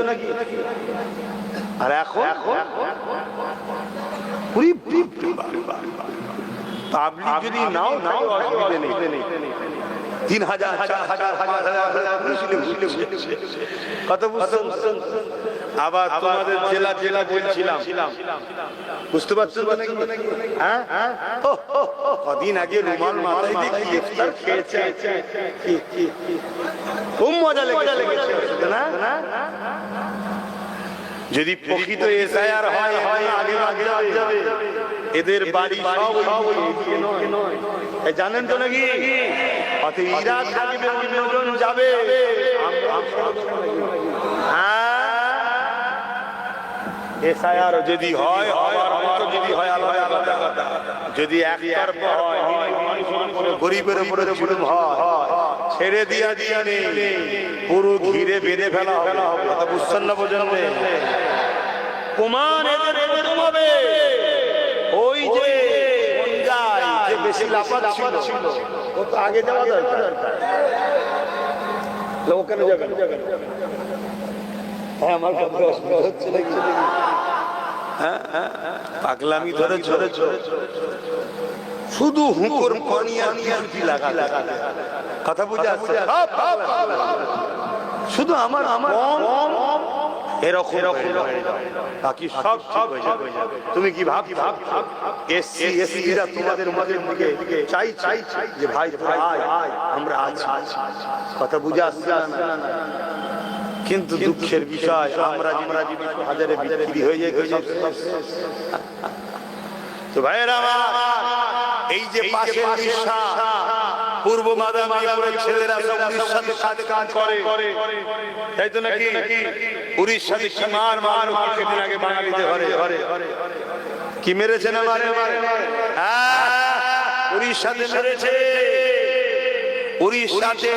আর এখন পাবলিক যদি নাও অসুবিধা নেই, 3000 4000 কত বুঝছেন? আবার তোমাদের জেলা বলছিলাম, বুঝতে পারছেন তো নাকি? হ্যাঁ, কদিন আগে রুমাল মাথায় দিয়ে কি ইফতার খেয়েছে, খুব মজা লেগেছে না? যদি প্রকৃত এসআইআর হয় আগে যাবে। এদের বাড়ি সব নয়, জানেন তো নাকি? ইরাক থাকবে, অন্যজন যাবে। এসআইআর যদি হয়, যদি হয় আলাদা কথা। যদি একটার পর হয় গরিবের উপরে জুলুম হয়, ছেড়ে দিয়া নেই, পুরো ঘিরে বেঁধে ফেলা হবে। কথা বুঝছেন না? বোঝেন প্রমাণ এদের প্রথম হবে। ওই যে বেশি লাফাচ্ছিল ও তো আগে যাওয়া দরকার, ওখানে যাবেন। হ্যাঁ, আমার হচ্ছে নাকি? পাগলামি ধরে শুধু হুঁকর পানিয়া লাগা কথা বুঝে আসছে। শুধু আমার এরকম বাকি সব তুমি কি ভাব এসসিরা তোমাদের দিকে চাই যে ভাই আমরা আছি, কথা বুঝে আসছে না? কিন্তু দুঃখের বিষয় আমরা যদি হাজারে বিক্রি হয়ে যাই তো ভাইয়েরা আমার, এই যে পাশের উড়িষ্যা, পূর্ব মাদারীপুরের ছেলেরা সব উড়িষ্যাতে কাজ করে, তাই তো নাকি? উড়িষ্যাতে কি মার কিছুদিন আগে বাঙালিতে ঘরে কি মেরেছে না? উড়িষ্যাতে মেরেছে। উড়িষ্যাতে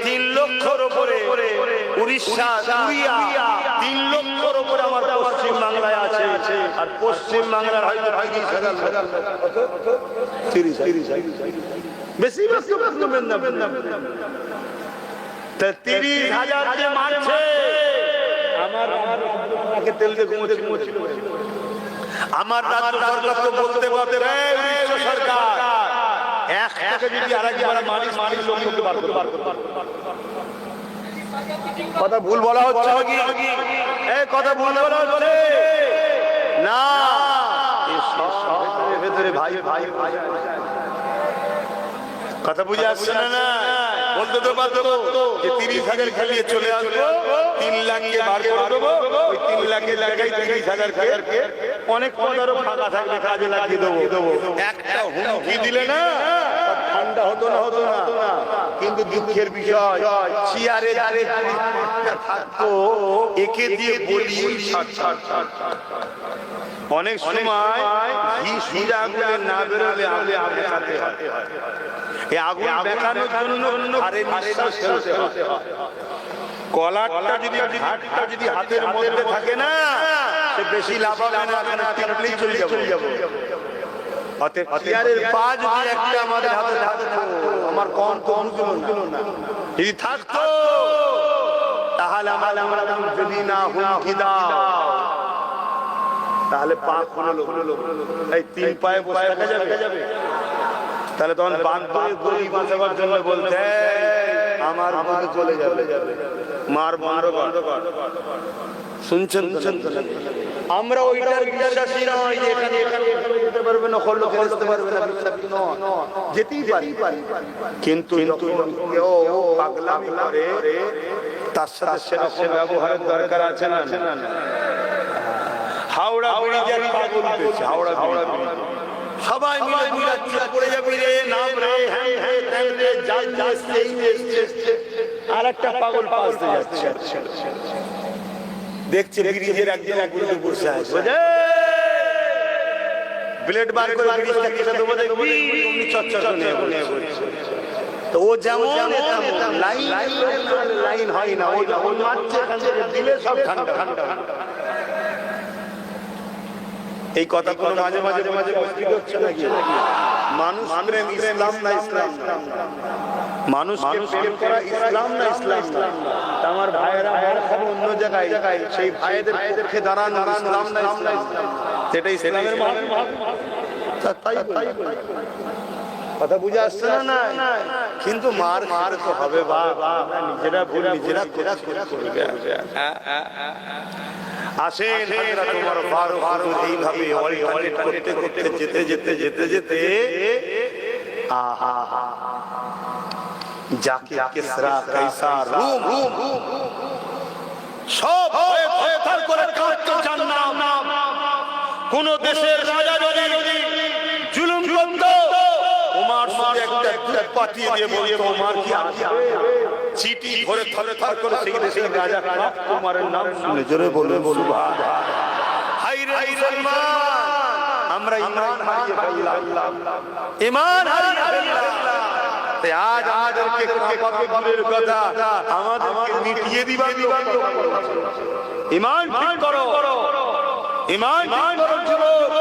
3 লক্ষর উপরে উড়িষ্যা 3 লক্ষর উপরে আমার পশ্চিম বাংলায় আছে। আর পশ্চিম বাংলার হয়তো 30,000 বেশি বেশি করবেন না। 30,000 যে মারছে, আমার তেল দিয়ে ঘুমোচ্ছিল। আমার রাজ্য সরকার তো বলতে বলতে সরকার একটাকে যদি আরেকবার মারিস লোককে বার করতে পারবে। কথা ভুল বলা হচ্ছে নাকি? এই কথা ভুল বলা হচ্ছে না। এই শহরের ভেতরে ভাই ভাই ভাই কথা বুঝে আসছে না? বলতে তো পারতো যে 30,000 খেলিয়ে চলে আসবো, 3 লাখকে বার করে দেবো, ওই 3 লাখের জায়গায় 30,000 কে অনেক পনেরো ফাঁকা থাকলে কাজে লাগিয়ে দেবো। একটা হুমকি দিলে না ঠান্ডা হতো না। কিন্তু দুঃখের বিষয় চেয়ারে থাকতো, একে দিয়ে বলি অনেক সময় ঘি সুজা করে না বেরোলে আগে খাতে হয়। এই আগুন দেখানোর জন্য কলারটা যদি হাতের মধ্যে থাকে না, সে বেশি লাভ হবে না, টিপলেই চলে যাবো। চেয়ারের পা যদি একটা আমাদের হাতে থাকতো, আমার কম না যদি থাকতো, তাহলে আমরা যদি না হুমকি দাও তাহলে পা খুললো, এই 3 পায়ে বসে থাকা যাবে? তাহলে তখন বাঁধ গলি বাঁচাবার জন্য বলতে আমার মনে চলে যাবে, মার বন্ধ কর। শুনছেন? আমরা ওইটার বিশ্বাসী নয় যে এখানে যেতে পারবে না, হলো খেলতে পারবে না, বিশ্বাসী নয়, যেতেই পারি। কিন্তু কেউ পাগলামি করে, তার সাথে সেরকম ব্যবহারের দরকার আছে না? হাওড়া ব্রিজের পাগল হয়েছে, হাওড়া ব্রিজ সবাই মিলে বুঝাচ্ছে পড়ে যাবি রে, নাম রে, হ্যাঁ রে, জাল আর একটা পাগল পাল্টে যাচ্ছে। দেখছে ব্রিজের একজন গুরুদেব বসে আছে, ব্লেড বার করে ব্রিজটা কেটে দেবো, দেখবি অমনি চচ্চর নিয়ে বলছে। তো ও যেমন লাইন হয় না, ও মারছে দিলে সব ঠান্ডা। এই কথা কোনো মাঝে বুঝতে হচ্ছে নাকি? মানুষ প্রেম ইসলাম না, মানুষকে প্রেম করা ইসলাম না। আমার ভাইয়েরা মার খাবে অন্য জায়গায়, সেই ভাইদের পক্ষে দাঁড়ানো ইসলাম না। সেটা ইসলামের তাই কথা বুঝে আসছে না? কিন্তু মার তো হবে, নিজেরা ভুল নিজেরা করবে। আসেন তোমার এইভাবে অল্টারনেট করতে যেতে যাকে কিসরা কাইসার রুম সব থর করে কাটতে জানলাম। কোন দেশের রাজা যদি জুলুম করত, ওমর একটা পাঠিয়ে দিয়ে বলতো ওমর কি আসবে, চিঠি ধরে থর করে সেই দেশের রাজা ওমরের নাম শুনে জোরে বলে সুবহান। হায় রে মুসলমান, আমরা ঈমান হারিয়ে ফেললাম, ঈমান হারিয়ে ফেললাম। আজ আমাদেরকে দূরের কথা, আমাদেরকে মিটিয়ে দিবার ঈমান ঠিক করো, ঈমান ঠিক করো যুবক,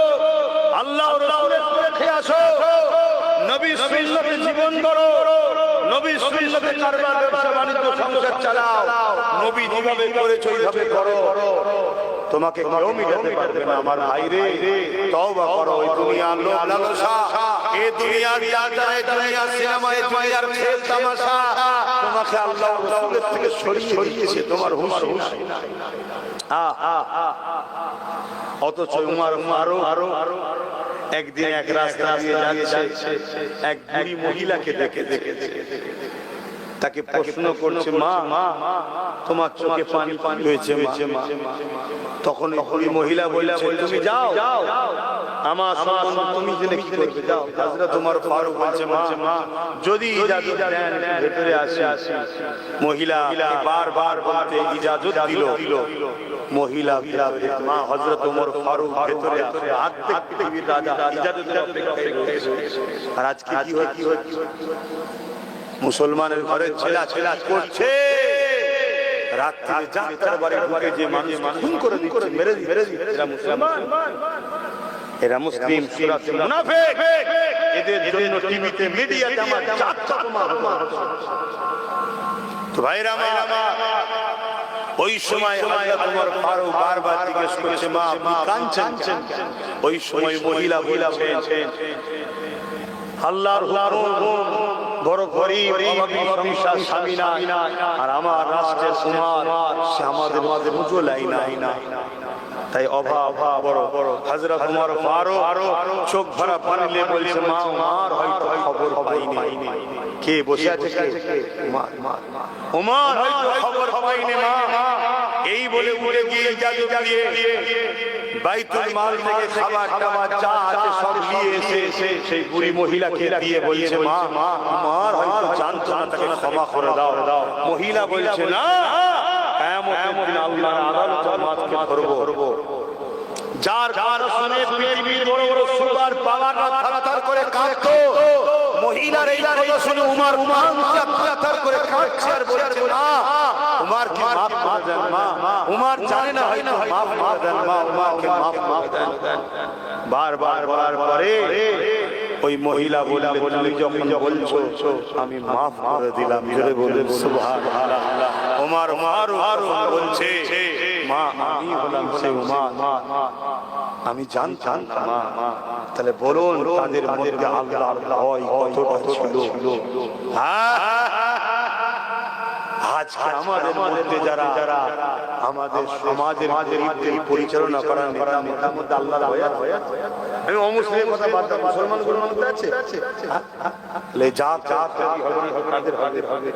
আল্লাহ ও রাসূলের পথে আসো, নবী সুন্নতে জীবন করো, নবী সুন্নতে কারবার ব্যবসা বাণিজ্য সংসার চালাও, নবী যেভাবে করেছো ওইভাবে করো, তোমাকে কেউ মিটাতে পারবে না। আমার ভাই রে, তওবা করো। এই দুনিয়ার লোভ লালসা, এই দুনিয়ার দুনিয়া সিনেমা, এই দুনিয়ার খেল তামাশা তোমাকে আল্লাহ ও রাসূলের থেকে সরিয়ে দিয়েছে, তোমার হুঁশ নাই। অথচ উমর আরো একদিন এক রাস্তা দিয়ে যাচ্ছে, এক বুড়ি মহিলাকে দেখে তাকে প্রশ্ন করছে, মা তোমার চোখে পানি হয়েছে মা? তখন ওই মহিলা বলছে, তুমি যাও, আমার সম্মান তুমি জেনে কি করবে, যাও। হযরত ওমর ফারুক বলছে, মা যদি ইজাজত দেন ভেতরে আসে। মহিলা বারবার বলতে ইজাজত দিল, মহিলা মা হযরত ওমর ফারুক ভেতরে হাত দেখতে রাজা ইজাজতের অপেক্ষায় রয়েছে। আর আজকে কি হয়, মুসলমানের ঘরে ছেলা করছে, রাত্রে যাত্রার বাড়ি ঢুকে যে মানুষ খুন করে দিচ্ছে, মেরে দিচ্ছে, এরা মুসলমান, এরা মুসলিম, মুনাফিক। এদের জন্য টিভিতে মিডিয়াতে আমার চাচা তোমার তো ভাইরা আমার ওই সময় তোমার ফারুক বারবার জিজ্ঞেস করছে মা আপনি কাঁদছেন ওই সময় মহিলা বলছেন আল্লাহর হুকুম বড় গরীব অভাবী সংসার স্বামী না আর আমার রাষ্ট্রের কুমার সে আমাদের মাঝে বুঝলাই না তাই অভাব বড় হযরত ওমর ফারুক চোখ ভরা পানি নিয়ে বলছে মা আমার হয়তো খবর পাইনি কে বসে আছে ওমর হয়তো খবর পাইনি মা এই বলে উড়ে গিয়ে জাদু দিয়ে বাইতুল মাল থেকে খাবার টাবার চা আছে সব নিয়ে এসে সেই বুড়ি মহিলাকে দিয়ে বলছে মা আমার হয়তো জানতো না তাকে ক্ষমা করে দাও মহিলা বলছে না কিয়ামতের দিন আল্লাহর আদালতে মাথকে ধরবো যার কথা শুনে পৃথিবীর বড় বড় সুপার পাওয়াররা থারথার করে কাঁপতো মহিলার এই কথা শুনে উমর থারথার করে কাঁপছে আর বলছে না উমর কি মাফ করে দেন মা উমর জানে না হয়তো মাফ করে দেন মা উমরকে মাফ করে দেন বারবার বলার পরে ওই মহিলা বললে যখন বলছো আমি মাফ করে দিলাম জোরে বলেন সুবহানাল্লাহ ওমর বলছে মা আমি হলাম সে উমর আমি জানতাম মা তাহলে বলুন তাদের মধ্যে আল্লাহর ভয় কতটা ছিল আজকে আমাদের মধ্যে যারা আমাদের সমাজের গরিবদের পরিচালনা করার নেতার মধ্যে আল্লাহর ভয় আছে আমি অমুসলিমের কথা বাদ দাও মুসলমানগুলোর মধ্যে আছে লে যা তাদের হবে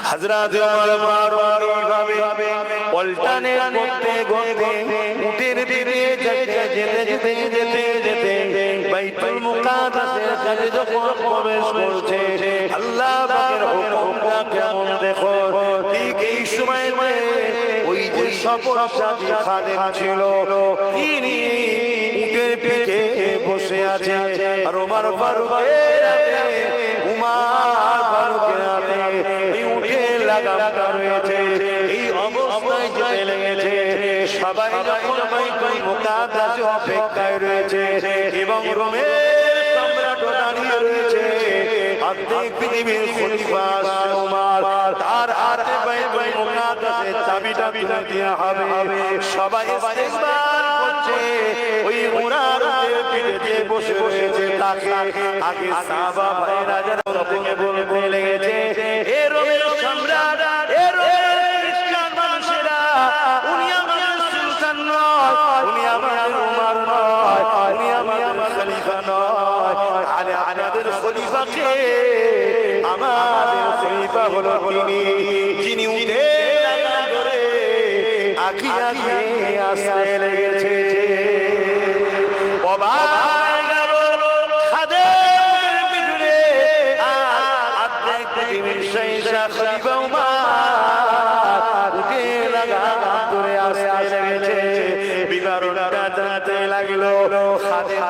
হযরত ওমর ফারুক ভাবে পল্টানে করতে উটের দিকে যেতে বাইতুল মুকাদ্দাসের কাছে যখন প্রবেশ করছে আল্লাহ পাকের হুকুমটা কেমন দেখো ঠিক এই সময় ওই যে সপরসাদী খাদেম ছিল তিনি উটের পিঠে বসে আছে আর ওমর ফারুকের লাগামটা রয়েছে এই অবস্থায় যেতে লেগেছে সবাই যখন বাইতুল মুকাদ্দাসে অপেক্ষায় রয়েছে এবং রোমের সম্রাট দাঁড়িয়ে রয়েছে অর্ধেক পৃথিবীর খলিফা ওমর তার হাতে বাইতুল মুকাদ্দাসের চাবিটা দিতে হবে সবাই ইস্তেকবার করছে ওই উনার পিঠে বসে রয়েছে তাকে আগে সাহাবা ভাইরা যারা থেকে বলতে লেগেছে এ রোমের সম্রাট এ রোমের খ্রিস্টান মানুষেরা উনি আমাদের সুলতান নয় উনি আমাদের উমর নয় উনি আমাদের খলিফা নয় আরে আমাদের খলিফাকে আমাদের খলিফা হলো যিনি উঠে লাগা ধরে আগিয়ে আসতে লেগেছে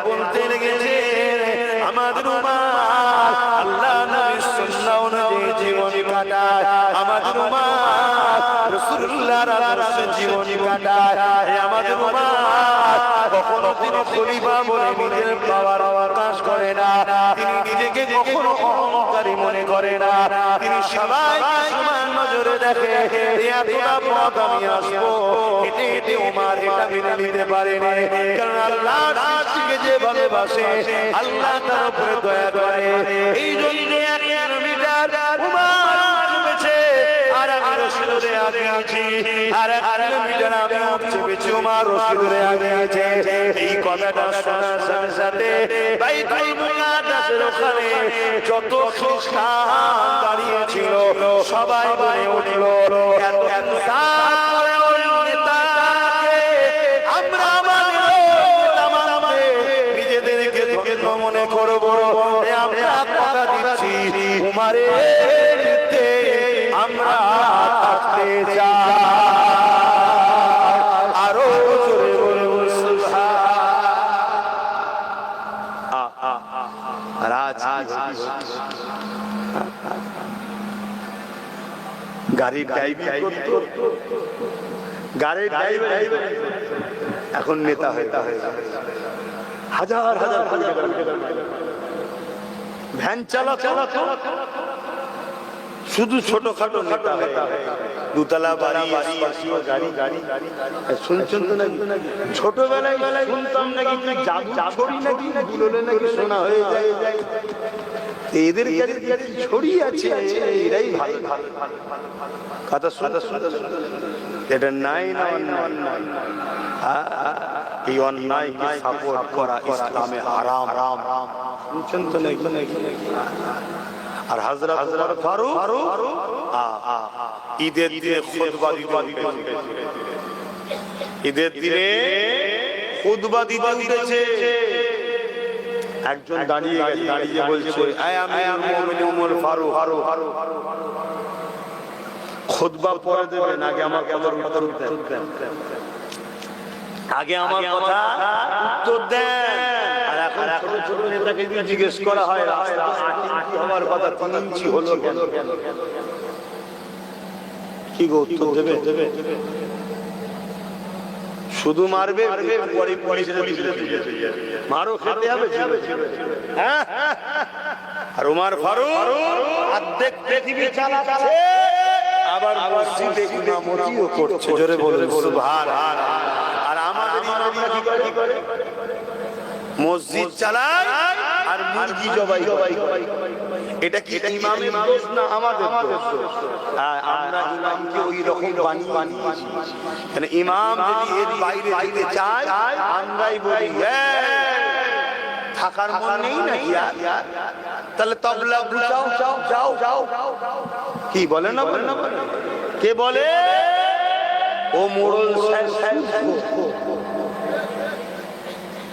বলতে লেগেছে আমাদের উম্মাহ আল্লাহ নবীর সুন্নাহ অনুযায়ী জীবন কাটায় আমাদের উম্মাহ রাসূলুল্লাহর আদর্শে জীবন কাটায় আমাদের উম্মাহ কখনো তিনি খলিফা বলে নিজের পাওয়ার প্রকাশ করে না তিনি নিজেকে কখনো অহংকারী মনে করে না তিনি সবাইকে সমান নজরে দেখে এতটা পথ আমি আসবো এতে উমর এটা মেনে নিতে পারেনি কারণ আল্লাহ সৃষ্টিকে যে ভালোবাসে আল্লাহ তার উপরে দয়া করে এই জন্য এক মিটার উমর চলেছে আর আমি রাসূলের আগে আছি আর মিটার আমি চলেছি উমর রাসূলের আগে আছে এই কথাটা শোনার সাথে সাথে বাইতুল মুকাদ্দাসের ওখানে যত খ্রিস্টান দাঁড়িয়ে ছিল সবাই বলে উঠল এত সারে ওই নেতাকে আমরা নিজেদেরকে ধন্য মনে করব আমরা কথা দিচ্ছি উমরের বিরুদ্ধে আমরা থাকতে চাই আরো জোরে বলুন গাড়ির ড্রাইভিং করতো গাড়ির ড্রাইভার এখন নেতা হয়ে হাজার হাজার ভ্যান চালাতো, শুধু ছোটখাটো নেতা, দুতলা বাড়ি, গাড়ি। শুনছেন তো নাকি? ছোটবেলায় শুনতাম নাকি জাদু ছড়ি নাকি বুললে নাকি শোনা হয়ে যায়। এদের ছড়ি আছে, এরাই ভালো কথা শুনতে। এটা নাই না অন্যায়, এই অন্যায়কে সাপোর্ট করা ইসলামে হারাম। শুনছেন তো নাকি? আর হযরত ওমর ফারুক ঈদের দিনে খুতবা দিতে, ঈদের দিনে খুতবা দিতে উঠেছে। একজন দাঁড়িয়ে বলছে, আমি মুমিন ওমর ফারুক, খুতবা পরে দেবেন, আগে আমার কথার উত্তর দেন, আগে আমার কথা উত্তর দেন। আর এখন ছোট ছোট নেতাকে জিজ্ঞেস করা হয় আমার কথা 3 ইঞ্চি হলো কেন? কি গো উত্তর দেবে? শুধু মারবে, মারও খেতে হবে। আর ওমর ফারুক অর্ধেক পৃথিবী চালাচ্ছে, আবার মসজিদে ইমামতিও করছে। জোরে বলুন সুবহানাল্লাহ। আর আমাদের ইমামরা কি করে? মসজিদ চালায় আর মুরগি জবাই করে। এটা কি ইমামের দোষ না আমাদের দোষ? আমরা ইমামকে ওই রকম বানিয়েছি। মানে ইমাম যদি এর বাইরে যেতে চায়, আমরাই বলি থাকার মন নেই নাকি? তাহলে তবলা বুঝাও, যাও। কি বলে না? কে বলে? ও মোড়ল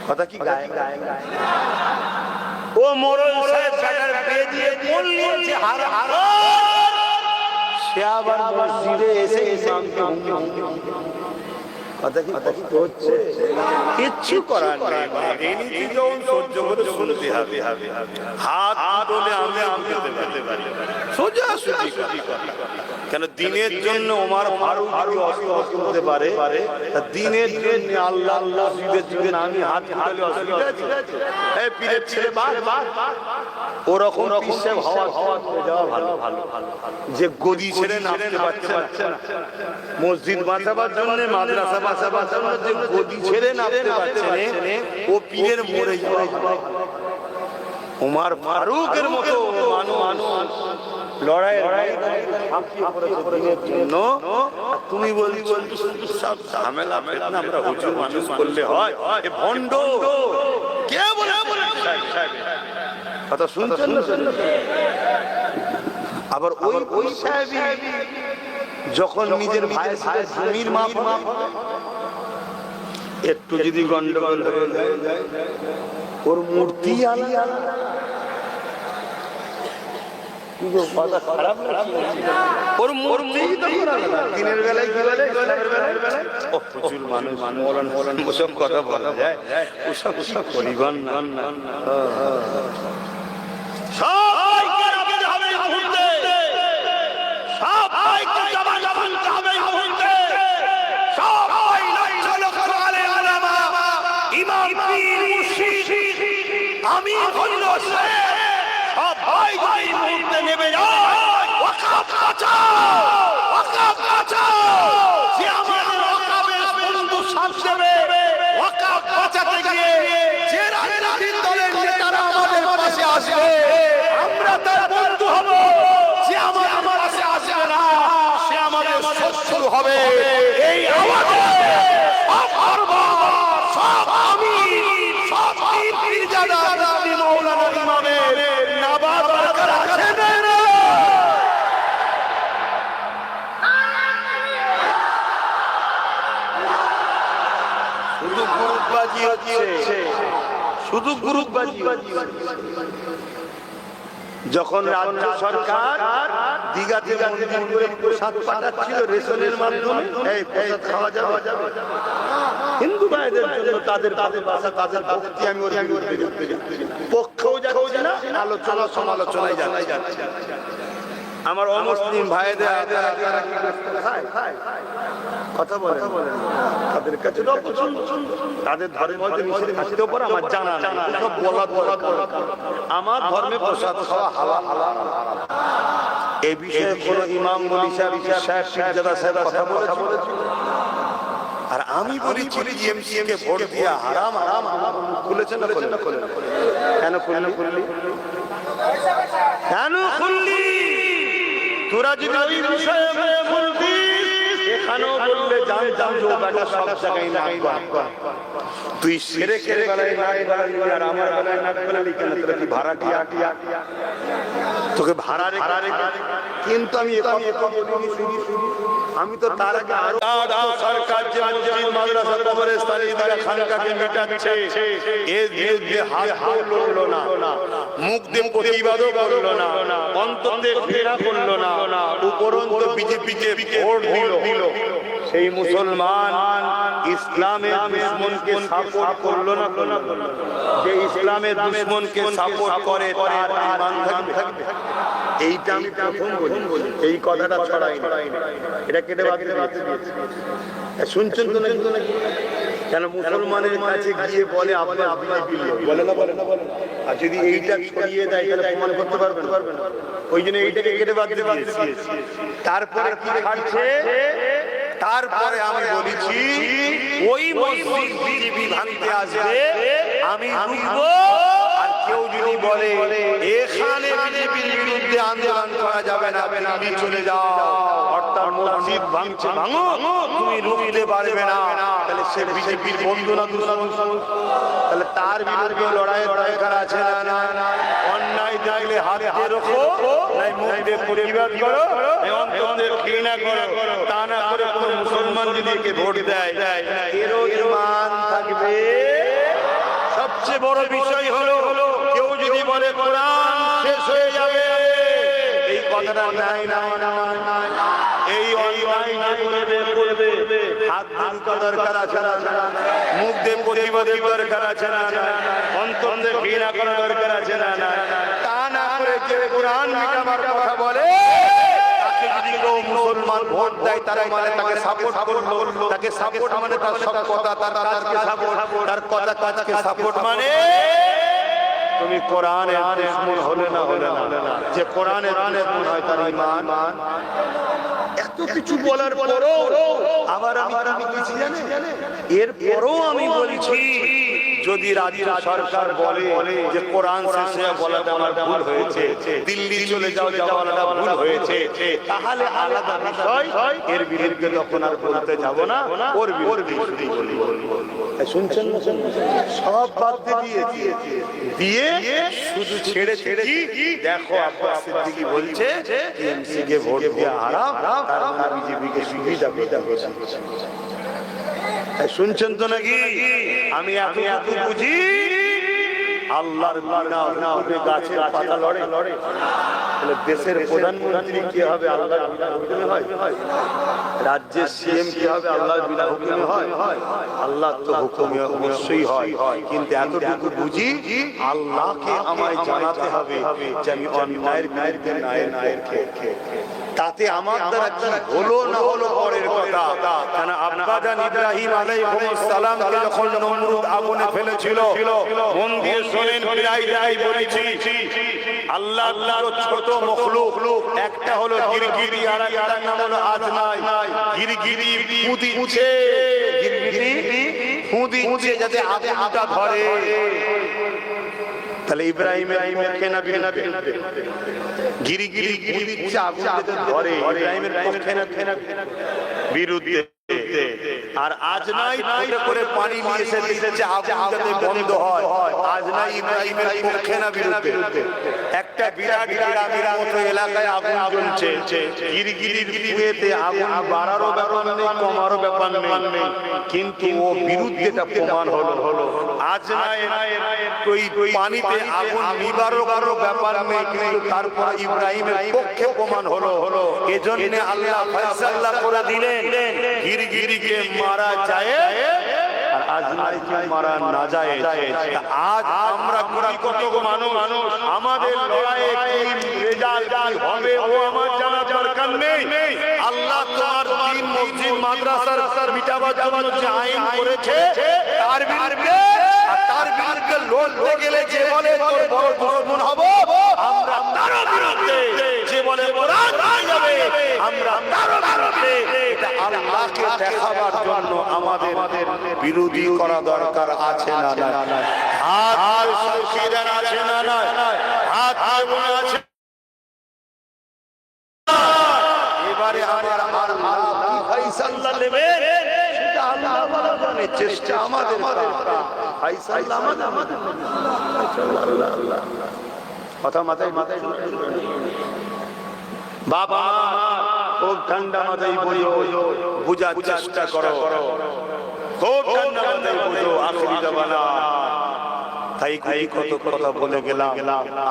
কথা কি গায়? ও মোড়ল সাহেব গাটার বেদিয়ে কোল নিয়েছে হারাম, সে আবার মসজিদে এসে ইমামকে কথা কি হচ্ছে? কিচ্ছু করার নেই, এই যখন সহ্য করে শুনতে হবে। হাত তুলে আমি পেতে পারি সোজা কেন? দিনের জন্য ওমর ফারুক যদি অসুস্থ হতে পারে, দিনের জন্য আল্লাহ মসজিদের জন্য আমি হাত তুলে অসুবিধা আছে? এই পীরের ছেলে ওরকম পিসেব হওয়া যাওয়া ভালো, যে গদি ছেড়ে নামতে পারছে না, মসজিদ বাঁচাবার জন্য, মাদ্রাসা বাঁচাবার জন্য যে গদি ছেড়ে নামতে পারছে না, ও পীরের মরে যাওয়া। ওমর ফারুকের মতো মানুষ লড়াই তুমি বলি সব ঝামেলা আমরা হুজুর মানুষ করলে হয়? ভণ্ড কে বলে? কথা শুনছেন? আবার ওই সাহেব যখন নিজের ভাইয়ের সাথে জমির মাপ একটু যদি গন্ডগোল হয়ে যায়, ওর মূর্তি আলাদা। ওর মূর্তি দিনের বেলায় কি বলে, প্রচুর মানুষ ওসব কথা বলা যায়, ওসব পরিবার না। আমি নেমে যায়, ওয়াকাফ বাঁচাও, যে আমাদের ওয়াকাফের বন্ধু সামনে ওয়াকাফ বাঁচাতে গিয়ে যে রাজনৈতিক দলের নেতারা আমাদের পাশে আসবে, আমরা তার বন্ধু হব। যে আমাদের পাশে আসবে না, সে আমাদের শত্রু হবে। এই আওয়াজে সব আমি সব পীরজাদা মাওলানা ইমামের নাবাদ দরকার আছে না? শুধু গ্রুপবাজি হচ্ছে, শুধু গ্রুপবাজি। যখন রাজ্য সরকার দিঘাতে প্রসাদ পাঠাচ্ছিল রেশনের মাধ্যমে, এই প্রসাদ খাওয়া যাবে হিন্দু ভাইদের জন্য, তাদের ভাষা, তাদের ভক্তি, আমি ওর পক্ষেও যাচ্ছি না, আলোচনা সমালোচনায় যাচ্ছে। আমার অমুসলিম ভাইদের কথা বলেন, তাদের কাছে তাদের ধর্মের মধ্যে নিষেধ খাসির উপর আমার জানা নাই, সব বলা আমার ধর্মে প্রসাদ খাওয়া হালাল। এই বিষয়ে কোন ইমাম বলি সাহেব পীরজাদা সাহেব কথা বলেছে? আর আমি বলি টিএমসি কে ভোট দিয়া হারাম হারাম খুলেছেন না? কেন খুললি? কেন খুললি? তোরা যদি ওই বিষয়ে বলবি এখানেও বললে জানতাম যে ওটা সব জায়গায় নাক গলায়। তুই শিরকের বেলায় নাক গলালি আর আমার বেলায় নাক গলালি কেন? তোরা কি ভাড়া টিয়া তোকে ভাড়া রেখে? কিন্তু আমি তো তার আগে আরো সরকার যে মসজিদ মাদ্রাসা কবরস্থান ইদারা খানকাকে মেটাচ্ছে এর বিরুদ্ধে হাত লড়লো না, মুখ দিয়ে প্রতিবাদও করলো না, অন্তরে ঘৃণা করলো না, উপরন্ত বিজেপিকে ভোট দিল। সেই মুসলমান ইসলামের দুশমনকে সাপোর্ট করলো না? যে ইসলামের দুশমনকে সাপোর্ট করে তার ঈমান থাকবে? এইটা আমি প্রথম বলি, এই কথাটা ছড়াই না, এটা কেটে বাদ দিয়েছি। শুনছেন তো নাকি? কেন মুসলমানের কাছে গিয়ে বলে আপনি বলে না? আর যদি এইটা ছড়িয়ে দেয় তাহলে প্রমাণ করতে পারবে না। ওই জন্য এইটাকে কেটে বাদ দিয়েছি। তারপরে কি খাচ্ছে? তারপরে আমি বলেছি ওই মসজিদ বিজেপি ভাঙতে আসবে, আমি রুখবো। আর কেউ যদি বলে এখানে বিজেপির বিরুদ্ধে আন্দোলন করা যাবে না, তুমি চলে যাও, অর্থাৎ মসজিদ ভাঙছে ভাঙো, তুমি রুখতে পারবে না, তাহলে সে বিজেপির বন্ধু না দুশমন? তাহলে তার বিরুদ্ধে লড়াইয়ের দরকার আছে না? অন্যায় দেখলে হাত দিয়ে রোখো, নাই মুখ দিয়ে প্রতিবাদ করো, অন্তরে ঘৃণা করো। তা না করে কোন মুসলমান যদি একে ভোট দেয় এরও ঈমান থাকবে। সবচেয়ে বড় বিষয় হলো কেউ যদি বলে কোরআন শেষ হয়ে যাবে, এই কথাটা নাই। এই অন্যায় না করবে, হাত ধুতে দরকার আছে না? মুখ দিয়ে প্রতিবাদের দরকার আছে না? অন্তরে ঘৃণা করার দরকার আছে না? তা না করে যে কোরআন মিটাবার কথা বলে তাকে যদি কেউ মুসলমান ভোট দেয় তারা মানে তাকে সাপোর্ট করলো। তাকে সাপোর্ট মানে তার সব কথা তার কাজকে সাপোর্ট, তার কথা কাজকে সাপোর্ট মানে তুমি কোরআনের দুশমন হলে না? যে কোরআনের দুশমন হয় তার ঈমান। এত কিছু বলার পরও আবার আমি কিছু জানি, এর পরও আমি বলছি যদি রাজ্য সরকার বলে যে কোরআন শেষে বলাটা আমার ভুল হয়েছে, দিল্লি চলে যাওয়াটা ভুল হয়েছে, তাহলে আলাদা বিষয়, এর বিরুদ্ধে তখন আর বলতে যাব না, ওর বিরুদ্ধে বলি। শুনছেন না? সব বাদ দিয়ে শুধু ছেড়ে দেখো আব্বাস সিদ্দিকী বলছে টিএমসি কে ভোট দিয়ে হারাম, তার মানে বিজেপিকে সুবিধা করছে। শুনছেন তো নাকি? আমি এত বুঝি আল্লাহর গাছের পাতা লড়ে, দেশের প্রধানমন্ত্রী কি হবে আল্লাহর বিনা হুকুমে হয়? রাজ্যের সিএম কি হবে আল্লাহর বিনা হুকুমে হয়? আল্লাহ তো হুকুমে অবশ্যই হয়, কিন্তু এতটুকু বুঝি আল্লাহকে আমায় জানাতে হবে যে আমি অন্যায়ের বিরুদ্ধে ন্যায়ের খেয়ে তাতে আমার দ্বারা কি হলো না হলো পরের কথা। কেন আব্বাজান ইব্রাহিম আলাইহিস সালামকে যখন নমরুদ আগুনে ফেলেছিল, মন দিয়ে শোনেন, প্রায় বলেছি আল্লাহ ছোট মখলুক, একটা হলো গিরগিটি আর একটা নাম হলো আজনাই। গিরগিটি ফু দিচ্ছে যাতে আগুনটা ধরে। তাহলে ইব্রাহিমের কেনা গিরগিরি দিচ্ছে আগুন যাতে ধরে, ইব্রাহিমের পক্ষে না বিরুদ্ধে। আর আজনাই করে পানি নিয়ে এসে দিচ্ছে আগুন যাতে বন্ধ হয়। আজনাই ইব্রাহিমের পক্ষে না বিরুদ্ধে? একটা বিরাট গ্রামের মতো এলাকায় আগুন জ্বলছে, গিরগিরির কুয়েতে আগুন বাড়ারও ব্যাপার নেই, কমারও ব্যাপার নেই, কিন্তু ও বিরুদ্ধেটা প্রমাণ হলো। আজনাই ওই পানিতে আগুন নিবারও কারো ব্যাপার নেই, কিন্তু তারপর ইব্রাহিমের পক্ষে প্রমাণ হলো। এজন্য আল্লাহ ফয়সালা করে দিলেন গিরগিরিকে মারা যায় আর আজ নাই কেউ মারা না যায়। আজ আমরা কোটি কত মানুষ আমাদের লড়াইয়ে কি রেজাল্ট কি হবে ও আমার জানা দরকার নেই। আল্লাহ তোমার দিন মসজিদ মাদ্রাসার মিটাবার জন্য যে আইন করেছে তার বিরুদ্ধে লড়তে গেলে যে বলে তোর বড় দুশমন হব, আমরা তার বিরুদ্ধে, যে বলে কোরআন হয়ে যাবে আমরা তার বিরুদ্ধে। এটা আল্লাহকে দেখাবার জন্য আমাদের বিরোধী করা দরকার আছে না না? হাত শহীদান আছে না না? হাত মনে আছে? এবারে আমার ফায়সালা নেবেন, সেটা আল্লাহ ভালো জানে, চেষ্টা আমাদের ফায়সালা আমাদের কথা মাথায় বাবা খুব ঠান্ডা মাথায় বুঝার চেষ্টা করো, খুব ঠান্ডা মাথায় বুঝো আখেরি জামানা। তাই কত কথা বলে গেলাম,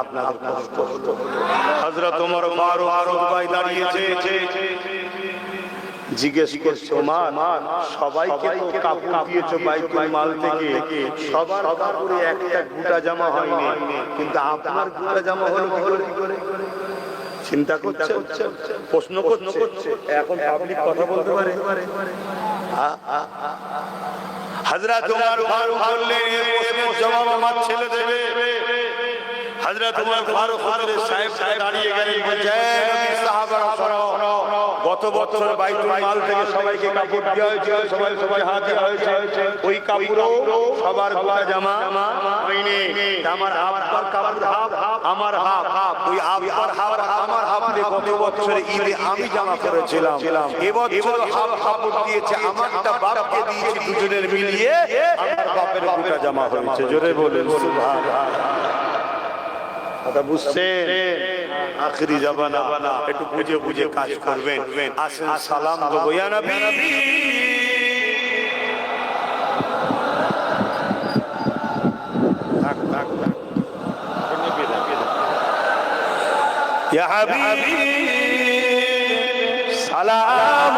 আপনাদের কষ্ট হলো। হযরত ওমর ফারুক ভাই দাঁড়িয়েছে, জিজ্ঞেস করছে ওমর সবাইকে তো কাপড় দিয়েছো বাইতুল মাল থেকে, সবার কাপড়ে একটা গোটা জামা হয়নি, কিন্তু আপনার গোটা জামা হলো কি করে? চিন্তা করছে, প্রশ্ন করছে, এখন পাবলিক কথা বলতে পারে। হযরত ওমর ফারুক বললেন এই প্রশ্নের জবাব আমার ছেলে দেবে। হযরত ওমর ফারুক সাহেব দাঁড়িয়ে গেলেন, বলছেন নবী সাহাবারা শোনো, গত বছর বাইতুল মাল থেকে সবাইকে কাপড় দেওয়া হয়েছিল, সবাই হাত দেওয়া হয়েছে, ওই কাপড়ও সবার গোটা জামা হয়নি। আমার আব্বার কাপড় হাফ, আমার হাফ, ওই আব্বার হাফ আমার হাফ দিয়ে গত বছর ঈদে আমি জামা পরেছিলাম, এবছর হাফ কাপড় দিয়েছে, আমারটা বাপকে দিয়েছি, দুজনের মিলিয়ে আমার বাপের গোটা জামা হয়েছে। জোরে বলেন সুবহানাল্লাহ। কথা বুঝছেন? আখেরি জামানা, একটু বুঝে বুঝে কাজ করবেন। আসেন সালাম দেবো ইয়া নবী, ইয়া হাবিবি সালাম।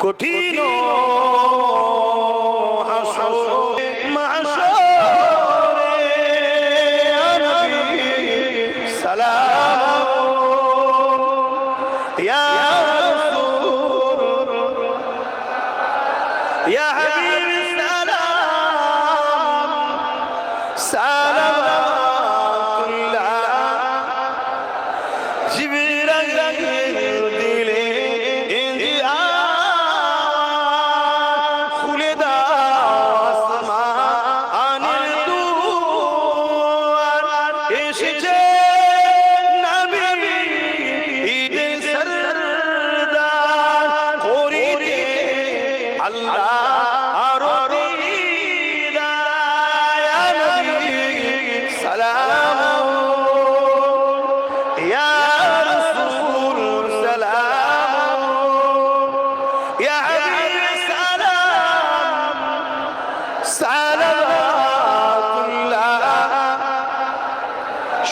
কঠিন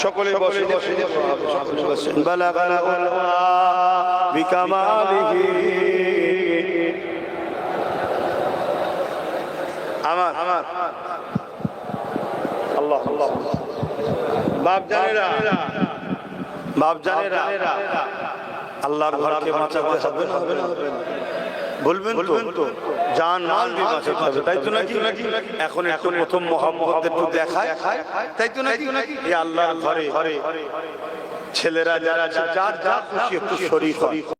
সকলে বসে বসেন। বালাগানা বিকামালিহি, আমার আল্লাহ বাপ জানেরা আল্লাহর ঘরকে বাঁচাতে হবে না? বলবেন তো জান মাল দিয়ে বাঁচাতে হবে, তাই তো নাকি? এখন প্রথম মুহাম্মদের একটু দেখায়, তাই তো নাকি? এই আল্লাহর ঘরে ছেলেরা যারা যার খুশি একটু শরীক হয়।